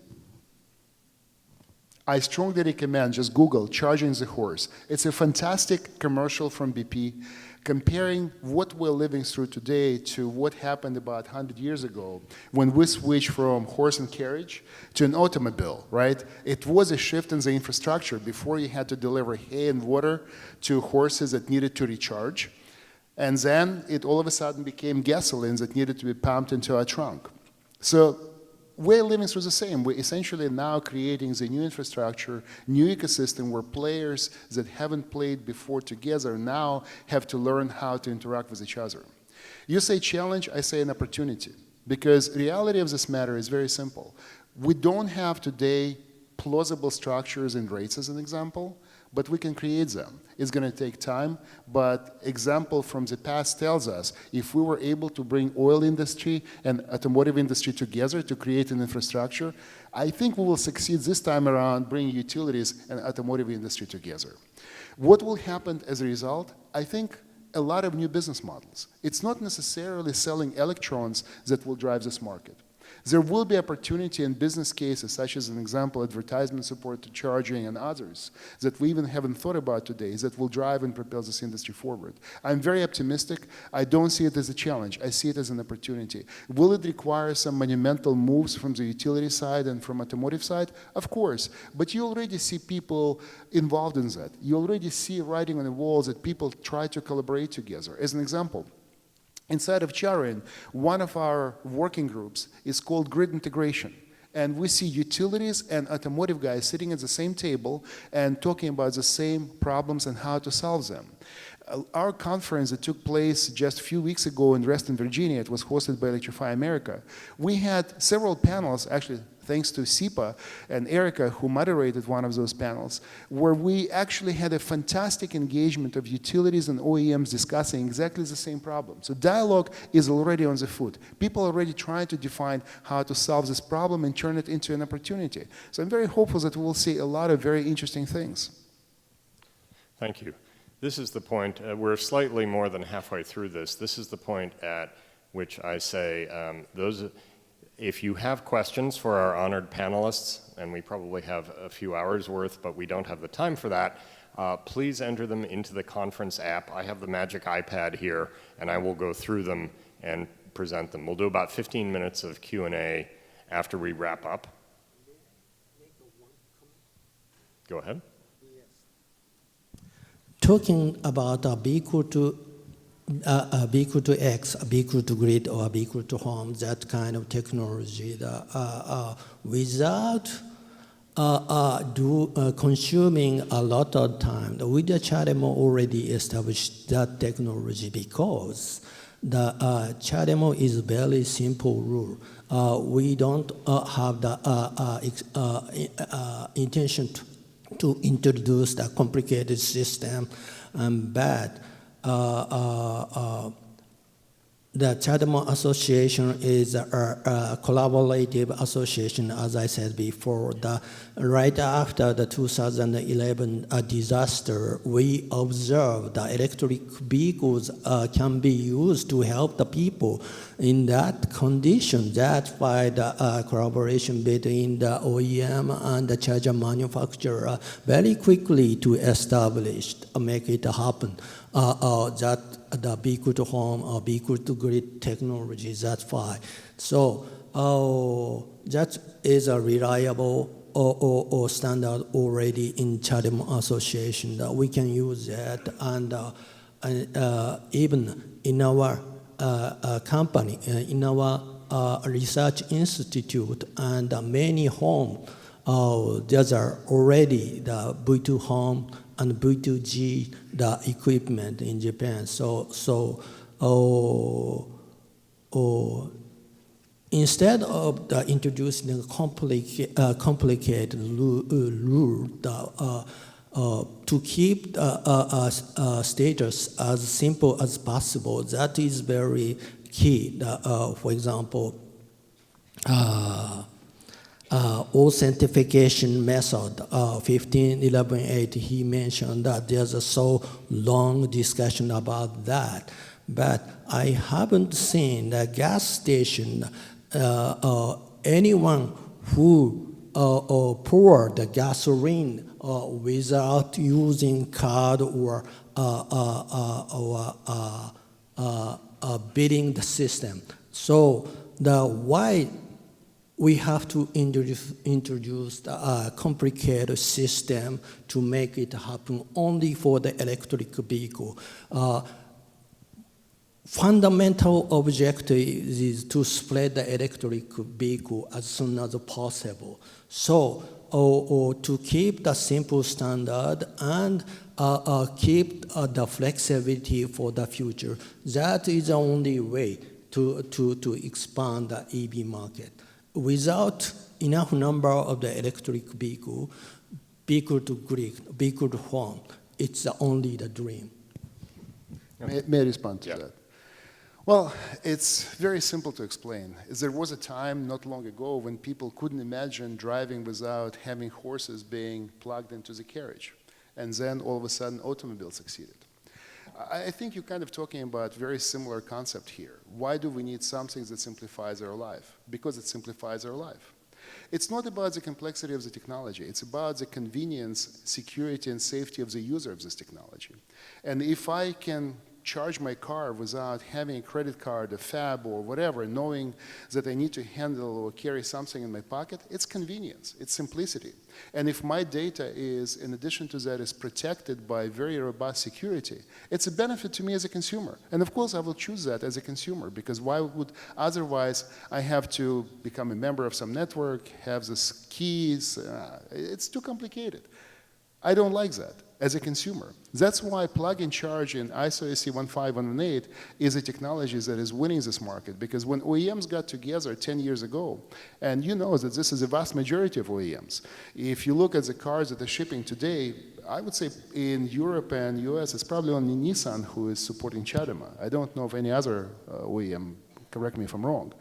I strongly recommend just Google charging the horse. It's a fantastic commercial from BP comparing what we're living through today to what happened about 100 years ago when we switched from horse and carriage to an automobile, right? It was a shift in the infrastructure. Before you had to deliver hay and water to horses that needed to recharge. And then it all of a sudden became gasoline that needed to be pumped into a trunk. So we're living through the same. We're essentially now creating the new infrastructure, new ecosystem where players that haven't played before together now have to learn how to interact with each other. You say challenge, I say an opportunity. Because the reality of this matter is very simple. We don't have today plausible structures and rates as an example, but we can create them. It's going to take time, but example from the past tells us if we were able to bring oil industry and automotive industry together to create an infrastructure, I think we will succeed this time around bringing utilities and automotive industry together. What will happen as a result? I think a lot of new business models. It's not necessarily selling electrons that will drive this market. There will be opportunity in business cases, such as an example, advertisement support to charging and others, that we even haven't thought about today, that will drive and propel this industry forward. I'm very optimistic. I don't see it as a challenge. I see it as an opportunity. Will it require some monumental moves from the utility side and from automotive side? Of course. But you already see people involved in that. You already see writing on the walls that people try to collaborate together. As an example, inside of Charin, one of our working groups is called grid integration. And we see utilities and automotive guys sitting at the same table and talking about the same problems and how to solve them. Our conference that took place just a few weeks ago in Reston, Virginia, it was hosted by Electrify America. We had several panels, actually thanks to SIPA and Erica, who moderated one of those panels, where we actually had a fantastic engagement of utilities and OEMs discussing exactly the same problem. So dialogue is already on the foot. People are already trying to define how to solve this problem and turn it into an opportunity. So I'm very hopeful that we'll see a lot of very interesting things. Thank you. This is the point, we're slightly more than halfway through this. This is the point at which I say If you have questions for our honored panelists, and we probably have a few hours worth, but we don't have the time for that, please enter them into the conference app. I have the magic iPad here, and I will go through them and present them. We'll do about 15 minutes of Q&A after we wrap up. Go ahead. Talking about a be equal to X, a be equal to grid, or a be equal to home, that kind of technology, without consuming a lot of time. With the CHAdeMO already established that technology because the CHAdeMO is a very simple rule. We don't have the intention to introduce the complicated system, but the CHAdeMO Association is a collaborative association, as I said before. Right after the 2011 disaster, we observed that electric vehicles can be used to help the people in that condition. That's why the collaboration between the OEM and the charger manufacturer very quickly to establish, make it happen. That the be equal to home or be equal to grid technology, that's why. So that is a reliable or standard already in CHAdeMO Association that we can use that, and even in our company, in our research institute, and many home, there's already the V2 home and V2G, the equipment in Japan. Instead of introducing a complicated rule to keep the status as simple as possible, that is very key. For example, authentication method, 15.11.8, he mentioned that there's a so long discussion about that. But I haven't seen the gas station, anyone who pour the gasoline without using card or bidding the system. So why we have to introduce a complicated system to make it happen only for the electric vehicle. Fundamental objective is to spread the electric vehicle as soon as possible. So to keep the simple standard and keep the flexibility for the future, that is the only way to expand the EV market. Without enough number of the electric vehicle to grid, vehicle to home, it's only the dream. May I respond to that? Well, it's very simple to explain. There was a time not long ago when people couldn't imagine driving without having horses being plugged into the carriage. And then all of a sudden, automobiles succeeded. I think you're kind of talking about a very similar concept here. Why do we need something that simplifies our life? Because it simplifies our life. It's not about the complexity of the technology. It's about the convenience, security, and safety of the user of this technology. And if I can charge my car without having a credit card, a FAB, or whatever, knowing that I need to handle or carry something in my pocket, it's convenience, it's simplicity. And if my data is, in addition to that, is protected by very robust security, it's a benefit to me as a consumer. And of course, I will choose that as a consumer, because why would otherwise I have to become a member of some network, have these keys? It's too complicated. I don't like that as a consumer. That's why plug-in charge in ISO AC 15118 is a technology that is winning this market, because when OEMs got together 10 years ago, and you know that this is a vast majority of OEMs, if you look at the cars that are shipping today, I would say in Europe and US, it's probably only Nissan who is supporting CHAdeMO. I don't know of any other OEM, correct me if I'm wrong.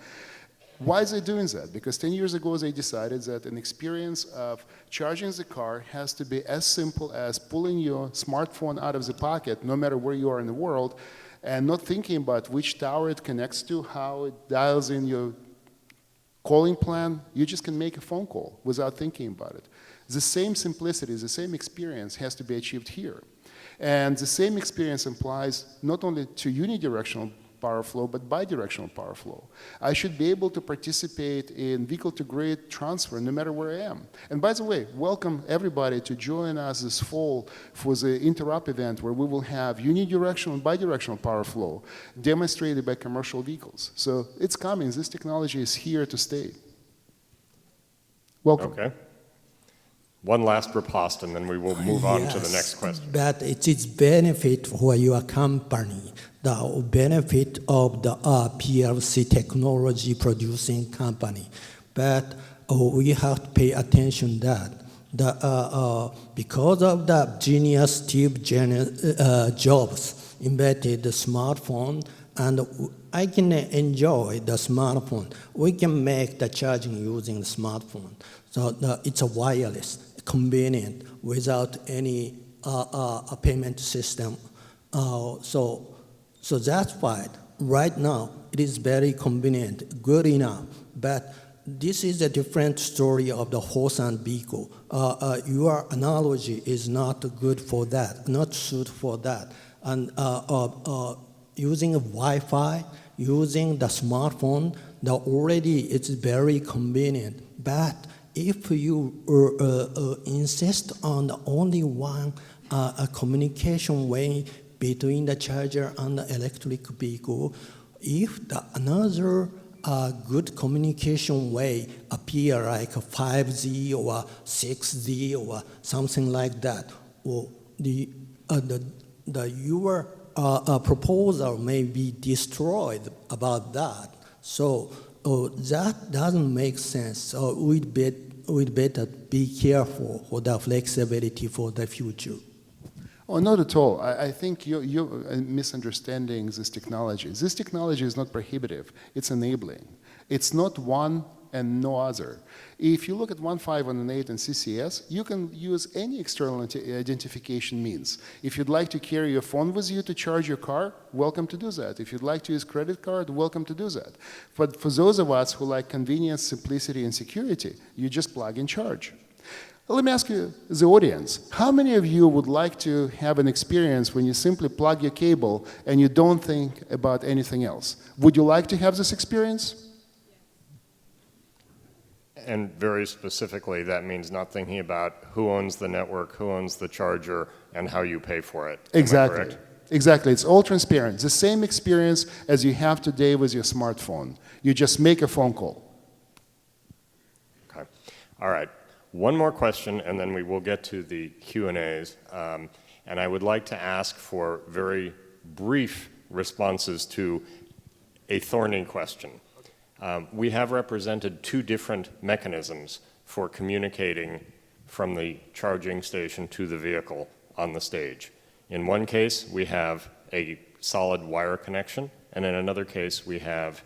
Why is it doing that? Because 10 years ago, they decided that an experience of charging the car has to be as simple as pulling your smartphone out of the pocket, no matter where you are in the world, and not thinking about which tower it connects to, how it dials in your Calling plan, you just can make a phone call without thinking about it. The same simplicity, the same experience has to be achieved here. And the same experience applies not only to unidirectional power flow, but bidirectional power flow. I should be able to participate in vehicle-to-grid transfer no matter where I am. And by the way, welcome everybody to join us this fall for the Interop event, where we will have unidirectional and bidirectional power flow demonstrated by commercial vehicles. So it's coming. This technology is here to stay. Welcome. Okay. One last riposte, and then we will move on to the next question. But it is benefit for your company, the benefit of the PLC technology producing company. But we have to pay attention that because of the genius Steve Jobs invented the smartphone, and I can enjoy the smartphone. We can make the charging using the smartphone. So it's a wireless, convenient, without any payment system. So that's why right now it is very convenient, good enough. But this is a different story of the horse and vehicle. Your analogy is not good for that, not suited for that. And using Wi-Fi, using the smartphone, already it's very convenient. But if you insist on only one communication way between the charger and the electric vehicle, if another good communication way appear like 5G or 6G or something like that, or your proposal may be destroyed about that. So that doesn't make sense. So we'd better be careful for the flexibility for the future. Oh, not at all. I think you're misunderstanding this technology. This technology is not prohibitive. It's enabling. It's not one and no other. If you look at 1.5.8 and CCS, you can use any external identification means. If you'd like to carry your phone with you to charge your car, welcome to do that. If you'd like to use credit card, welcome to do that. But for those of us who like convenience, simplicity, and security, you just plug and charge. Let me ask you, the audience, how many of you would like to have an experience when you simply plug your cable and you don't think about anything else? Would you like to have this experience? And very specifically, that means not thinking about who owns the network, who owns the charger, and how you pay for it. Exactly. Exactly. It's all transparent. The same experience as you have today with your smartphone. You just make a phone call. Okay. All right. One more question, and then we will get to the Q&As. And I would like to ask for very brief responses to a thorny question. We have represented two different mechanisms for communicating from the charging station to the vehicle on the stage. In one case, we have a solid wire connection, and in another case, we have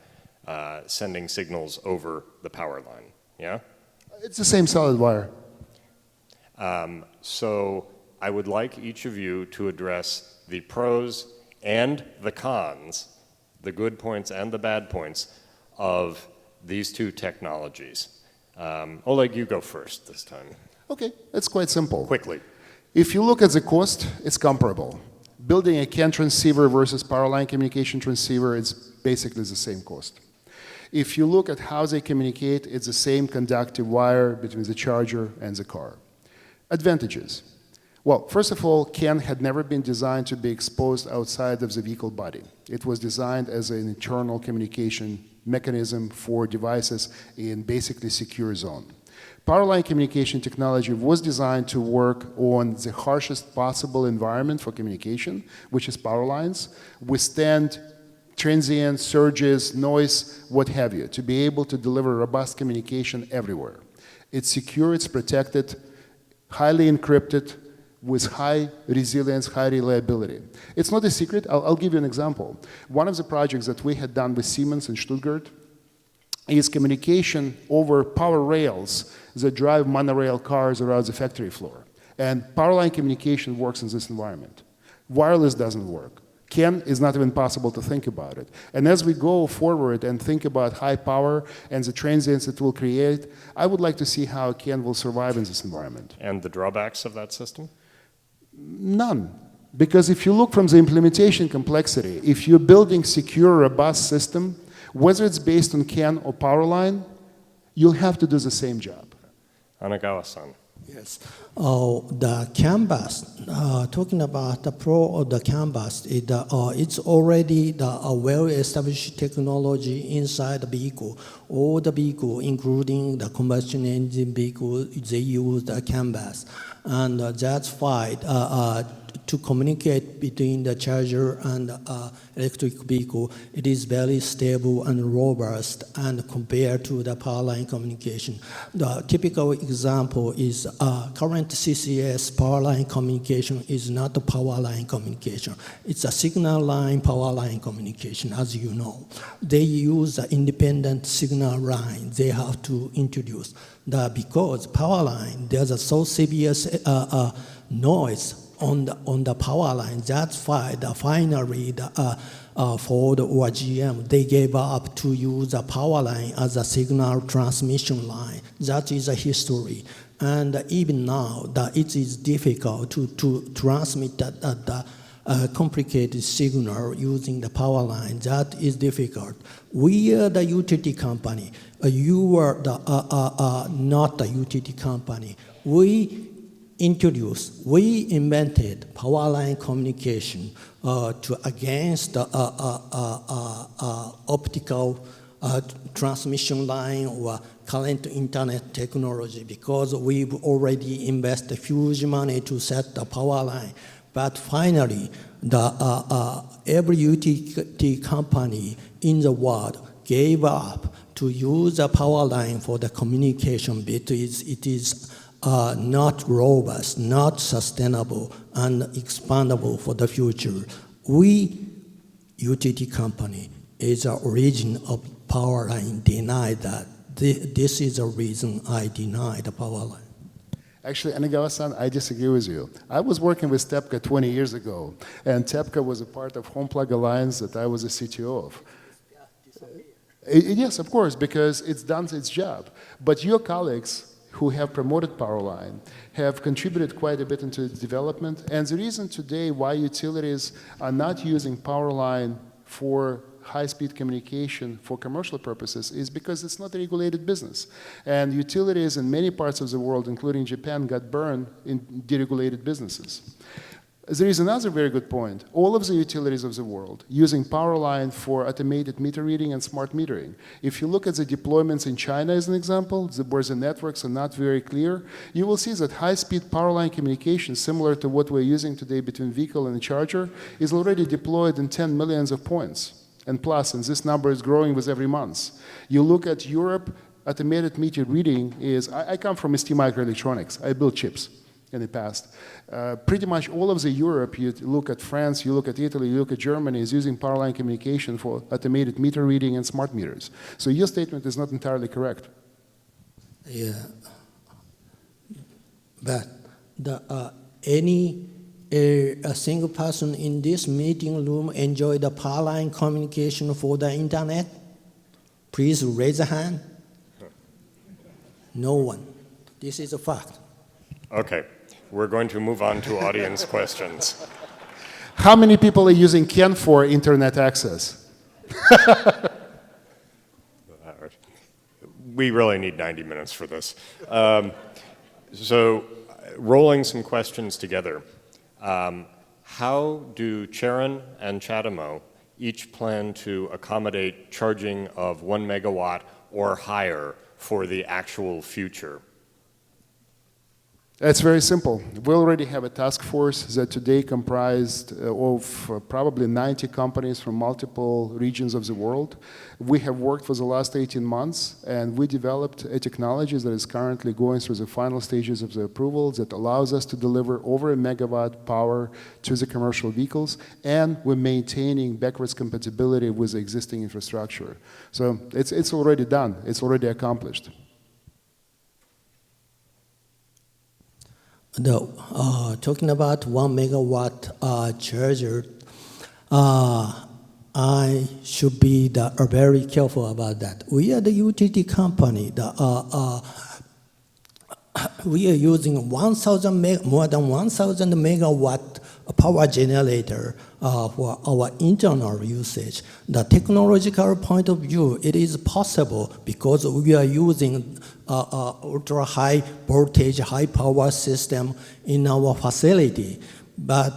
sending signals over the power line. Yeah? It's the same solid wire. So I would like each of you to address the pros and the cons, the good points and the bad points, of these two technologies. Oleg, you go first this time. Okay, it's quite simple. Quickly. If you look at the cost, it's comparable. Building a CAN transceiver versus power line communication transceiver, it's basically the same cost. If you look at how they communicate, it's the same conductive wire between the charger and the car. Advantages. Well, first of all, CAN had never been designed to be exposed outside of the vehicle body. It was designed as an internal communication mechanism for devices in basically secure zone. Power line communication technology was designed to work on the harshest possible environment for communication, which is power lines, withstand transient surges, noise, what have you, to be able to deliver robust communication everywhere. It's secure, it's protected, highly encrypted, with high resilience, high reliability. It's not a secret. I'll give you an example. One of the projects that we had done with Siemens in Stuttgart is communication over power rails that drive monorail cars around the factory floor. And power line communication works in this environment. Wireless doesn't work. CAN is not even possible to think about it. And as we go forward and think about high power and the transients it will create, I would like to see how CAN will survive in this environment. And the drawbacks of that system? None. Because if you look from the implementation complexity, if you're building secure, robust system, whether it's based on CAN or power line, you'll have to do the same job. Anegawa-san. Yes. The canvas, talking about the pro of the canvas, it's already the well-established technology inside the vehicle. All the vehicle, including the combustion engine vehicle, they use the canvas. And that's why to communicate between the charger and electric vehicle, it is very stable and robust and compared to the power line communication. The typical example is current CCS power line communication is not a power line communication. It's a signal line power line communication, as you know. They use an independent signal line they have to introduce. Because power line, there's a so severe noise on the power line. That's why finally Ford or GM, they gave up to use a power line as a signal transmission line. That is a history. And even now, it is difficult to transmit the complicated signal using the power line. That is difficult. We are the utility company. You are not the utility company. We invented power line communication against optical transmission line or current internet technology because we've already invested huge money to set the power line. But finally, every utility company in the world gave up to use a power line for the communication because it is not robust, not sustainable, and expandable for the future. We, utility company, is the origin of power line, deny that. This is the reason I deny the power line. Actually, Anegawa-san, I disagree with you. I was working with TEPCO 20 years ago, and TEPCO was a part of Home Plug Alliance that I was a CTO of. Yes, of course, because it's done its job. But your colleagues who have promoted power line have contributed quite a bit into its development. And the reason today why utilities are not using power line for high-speed communication for commercial purposes is because it's not a regulated business. And utilities in many parts of the world, including Japan, got burned in deregulated businesses. There is another very good point. All of the utilities of the world using power line for automated meter reading and smart metering. If you look at the deployments in China as an example, where the networks are not very clear, you will see that high-speed power line communication, similar to what we're using today between vehicle and charger, is already deployed in 10 millions of points and plus, and this number is growing with every month. You look at Europe, automated meter reading is, I come from ST Microelectronics. I built chips in the past. Pretty much all of the Europe, you look at France, you look at Italy, you look at Germany, is using power line communication for automated meter reading and smart meters. So your statement is not entirely correct. Yeah, but a single person in this meeting room enjoy the power line communication for the internet? Please raise a hand. No one. This is a fact. Okay. We're going to move on to audience questions. How many people are using CAN for internet access? We really need 90 minutes for this. So, rolling some questions together. How do Charon and Chatamo each plan to accommodate charging of 1 megawatt or higher for the actual future? It's very simple. We already have a task force that today comprised of probably 90 companies from multiple regions of the world. We have worked for the last 18 months, and we developed a technology that is currently going through the final stages of the approval that allows us to deliver over 1 megawatt power to the commercial vehicles, and we're maintaining backwards compatibility with the existing infrastructure. So it's already done. It's already accomplished. Talking about 1 megawatt charger, I should be very careful about that. We are the utility company. We are using more than 1,000 megawatt power generator for our internal usage. The technological point of view, it is possible because we are using ultra high voltage, high power system in our facility. But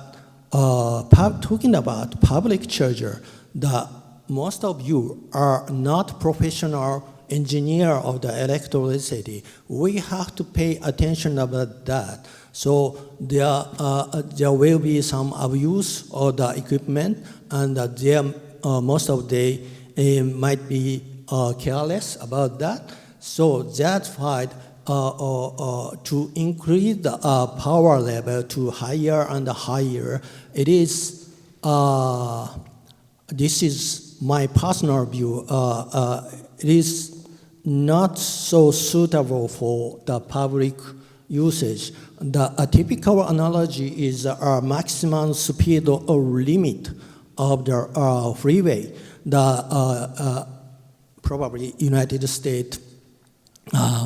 talking about public charger, most of you are not professional engineer of the electricity. We have to pay attention about that. So there will be some abuse of the equipment, and most of they might be careless about that. So that's why to increase the power level to higher and higher, it is. This is my personal view. It is not so suitable for the public usage. A typical analogy is a maximum speed or limit of the freeway. Probably United States,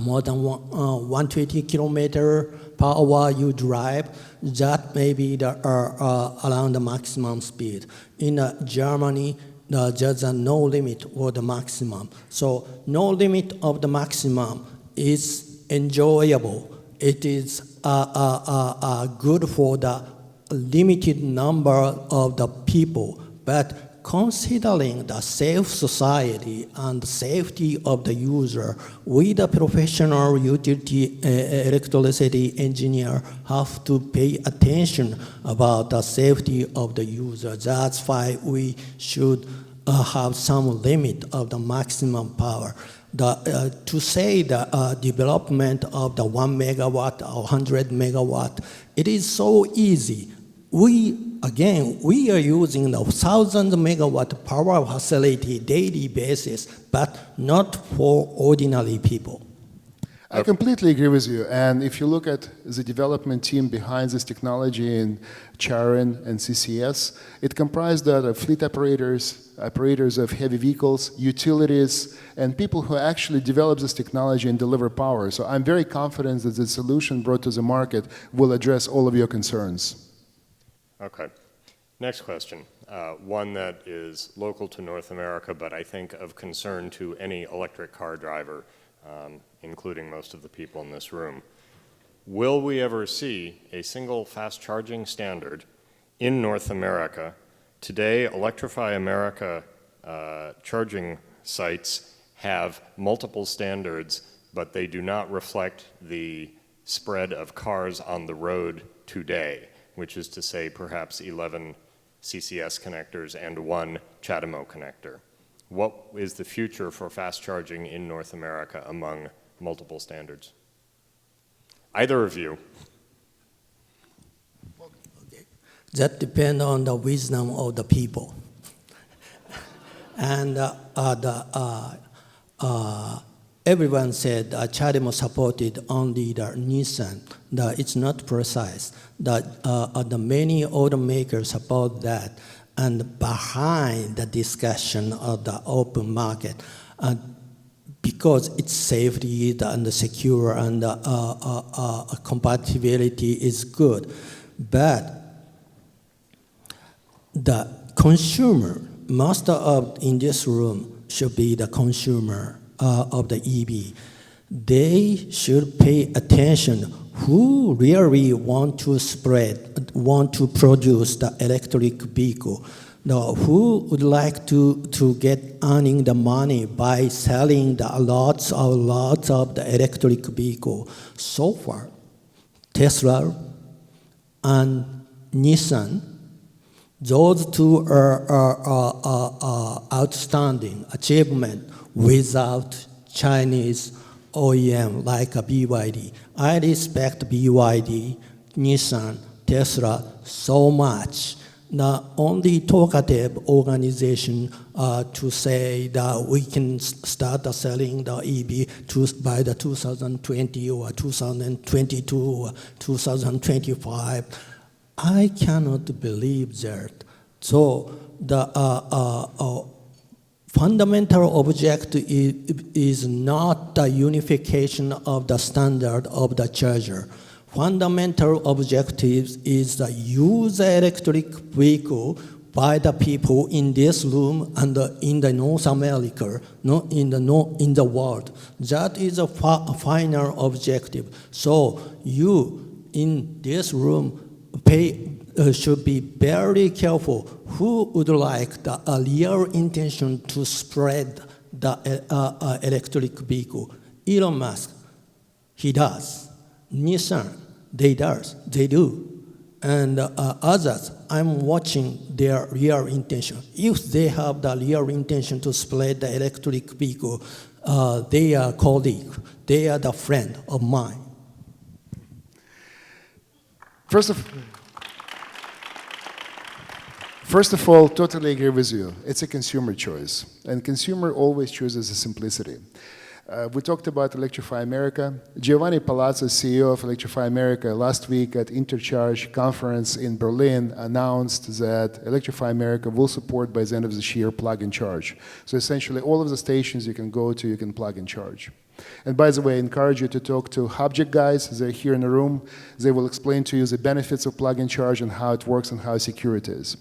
more than 120 kilometer per hour you drive, that may be around the maximum speed. In Germany, there's no limit for the maximum. So no limit of the maximum is enjoyable. It is good for the limited number of the people, but considering the safe society and safety of the user, we, the professional utility electricity engineer, have to pay attention about the safety of the user. That's why we should have some limit of the maximum power. To say the development of the 1 megawatt or 100 megawatt, it is so easy. We are using the 1,000 megawatt power facility daily basis, but not for ordinary people. I completely agree with you. And if you look at the development team behind this technology in Charin and CCS, it comprised of fleet operators of heavy vehicles, utilities, and people who actually develop this technology and deliver power. So I'm very confident that the solution brought to the market will address all of your concerns. Okay. Next question. One that is local to North America, but I think of concern to any electric car driver, including most of the people in this room. Will we ever see a single fast charging standard in North America? Today, Electrify America charging sites have multiple standards, but they do not reflect the spread of cars on the road today, which is to say perhaps 11 CCS connectors and 1 CHAdeMO connector. What is the future for fast charging in North America among multiple standards? Either of you. That depends on the wisdom of the people. And everyone said CHAdeMO supported only the Nissan. It's not precise. The many automakers support that. And behind the discussion of the open market, because it's safety and the secure and compatibility is good, but the consumer, most in this room should be the consumer of the EV. They should pay attention who really want to produce the electric vehicle. Now, who would like to get earning the money by selling the lots of the electric vehicle? So far, Tesla and Nissan, those two are outstanding achievement without Chinese OEM like a BYD. I respect BYD, Nissan, Tesla so much. The only talkative organization to say that we can start selling the EV by the 2020 or 2022 or 2025, I cannot believe that. So the fundamental object is not the unification of the standard of the charger. Fundamental objective is the user electric vehicle by the people in this room and in the North America, not in the world. That is a final objective. So you in this room should be very careful who would like the real intention to spread the electric vehicle. Elon Musk, he does. Nissan, they do. And others, I'm watching their real intention. If they have the real intention to spread the electric vehicle, they are colleague, they are the friend of mine. First of all, totally agree with you. It's a consumer choice, and consumer always chooses the simplicity. We talked about Electrify America. Giovanni Palazzo, CEO of Electrify America, last week at Intercharge conference in Berlin announced that Electrify America will support by the end of this year plug and charge. So essentially all of the stations you can go to, you can plug and charge. And by the way, I encourage you to talk to Hubject guys. They're here in the room. They will explain to you the benefits of plug and charge and how it works and how secure it is.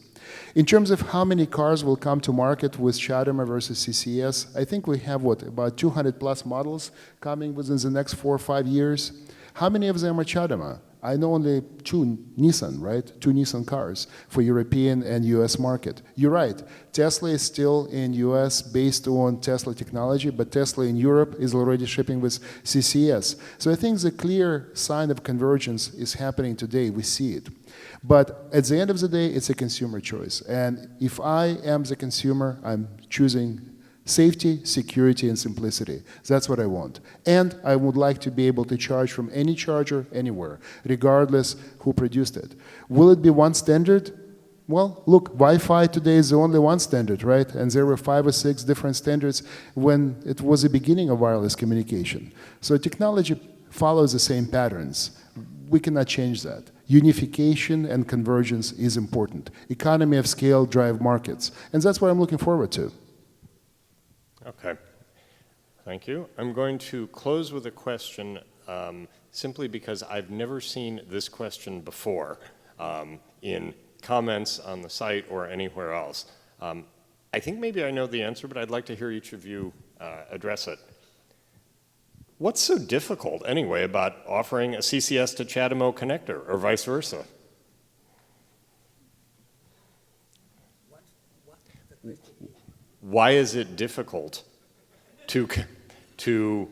In terms of how many cars will come to market with CHAdeMO versus CCS, I think we have, about 200 plus models coming within the next 4 or 5 years. How many of them are CHAdeMO? I know only 2 Nissan, right? 2 Nissan cars for European and US market. You're right, Tesla is still in US based on Tesla technology, but Tesla in Europe is already shipping with CCS. So I think the clear sign of convergence is happening today, we see it. But at the end of the day, it's a consumer choice. And if I am the consumer, I'm choosing safety, security, and simplicity. That's what I want. And I would like to be able to charge from any charger anywhere, regardless who produced it. Will it be one standard? Well, look, Wi-Fi today is the only one standard, right? And there were 5 or 6 different standards when it was the beginning of wireless communication. So technology follows the same patterns. We cannot change that. Unification and convergence is important. Economy of scale drive markets. And that's what I'm looking forward to. Okay, thank you. I'm going to close with a question simply because I've never seen this question before in comments on the site or anywhere else. I think maybe I know the answer, but I'd like to hear each of you address it. What's so difficult, anyway, about offering a CCS to CHAdeMO connector or vice versa? Why is it difficult to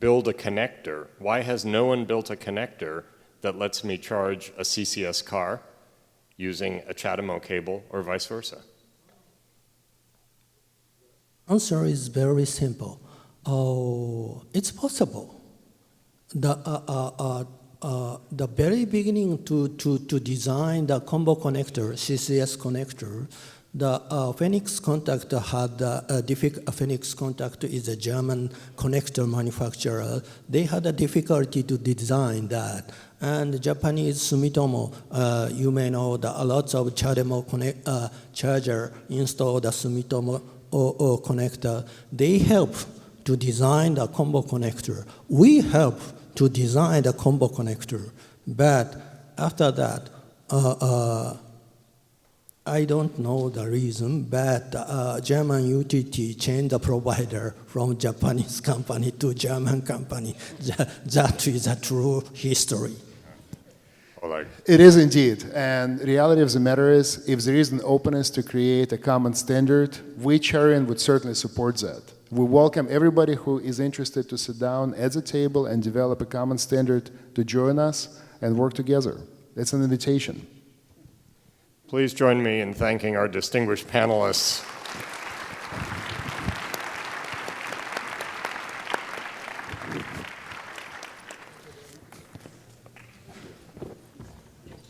build a connector? Why has no one built a connector that lets me charge a CCS car using a CHAdeMO cable or vice versa? Answer is very simple. It's possible. The very beginning to design the combo connector, CCS connector, the Phoenix Contact had Phoenix Contact is a German connector manufacturer. They had a difficulty to design that. And Japanese Sumitomo, you may know that lots of CHAdeMO charger installed the Sumitomo connector. They help to design the combo connector. We help to design the combo connector. But after that, I don't know the reason, but German UTT changed the provider from Japanese company to German company. That is a true history. It is indeed. And the reality of the matter is, if there is an openness to create a common standard, we Charian would certainly support that. We welcome everybody who is interested to sit down at the table and develop a common standard to join us and work together. It's an invitation. Please join me in thanking our distinguished panelists.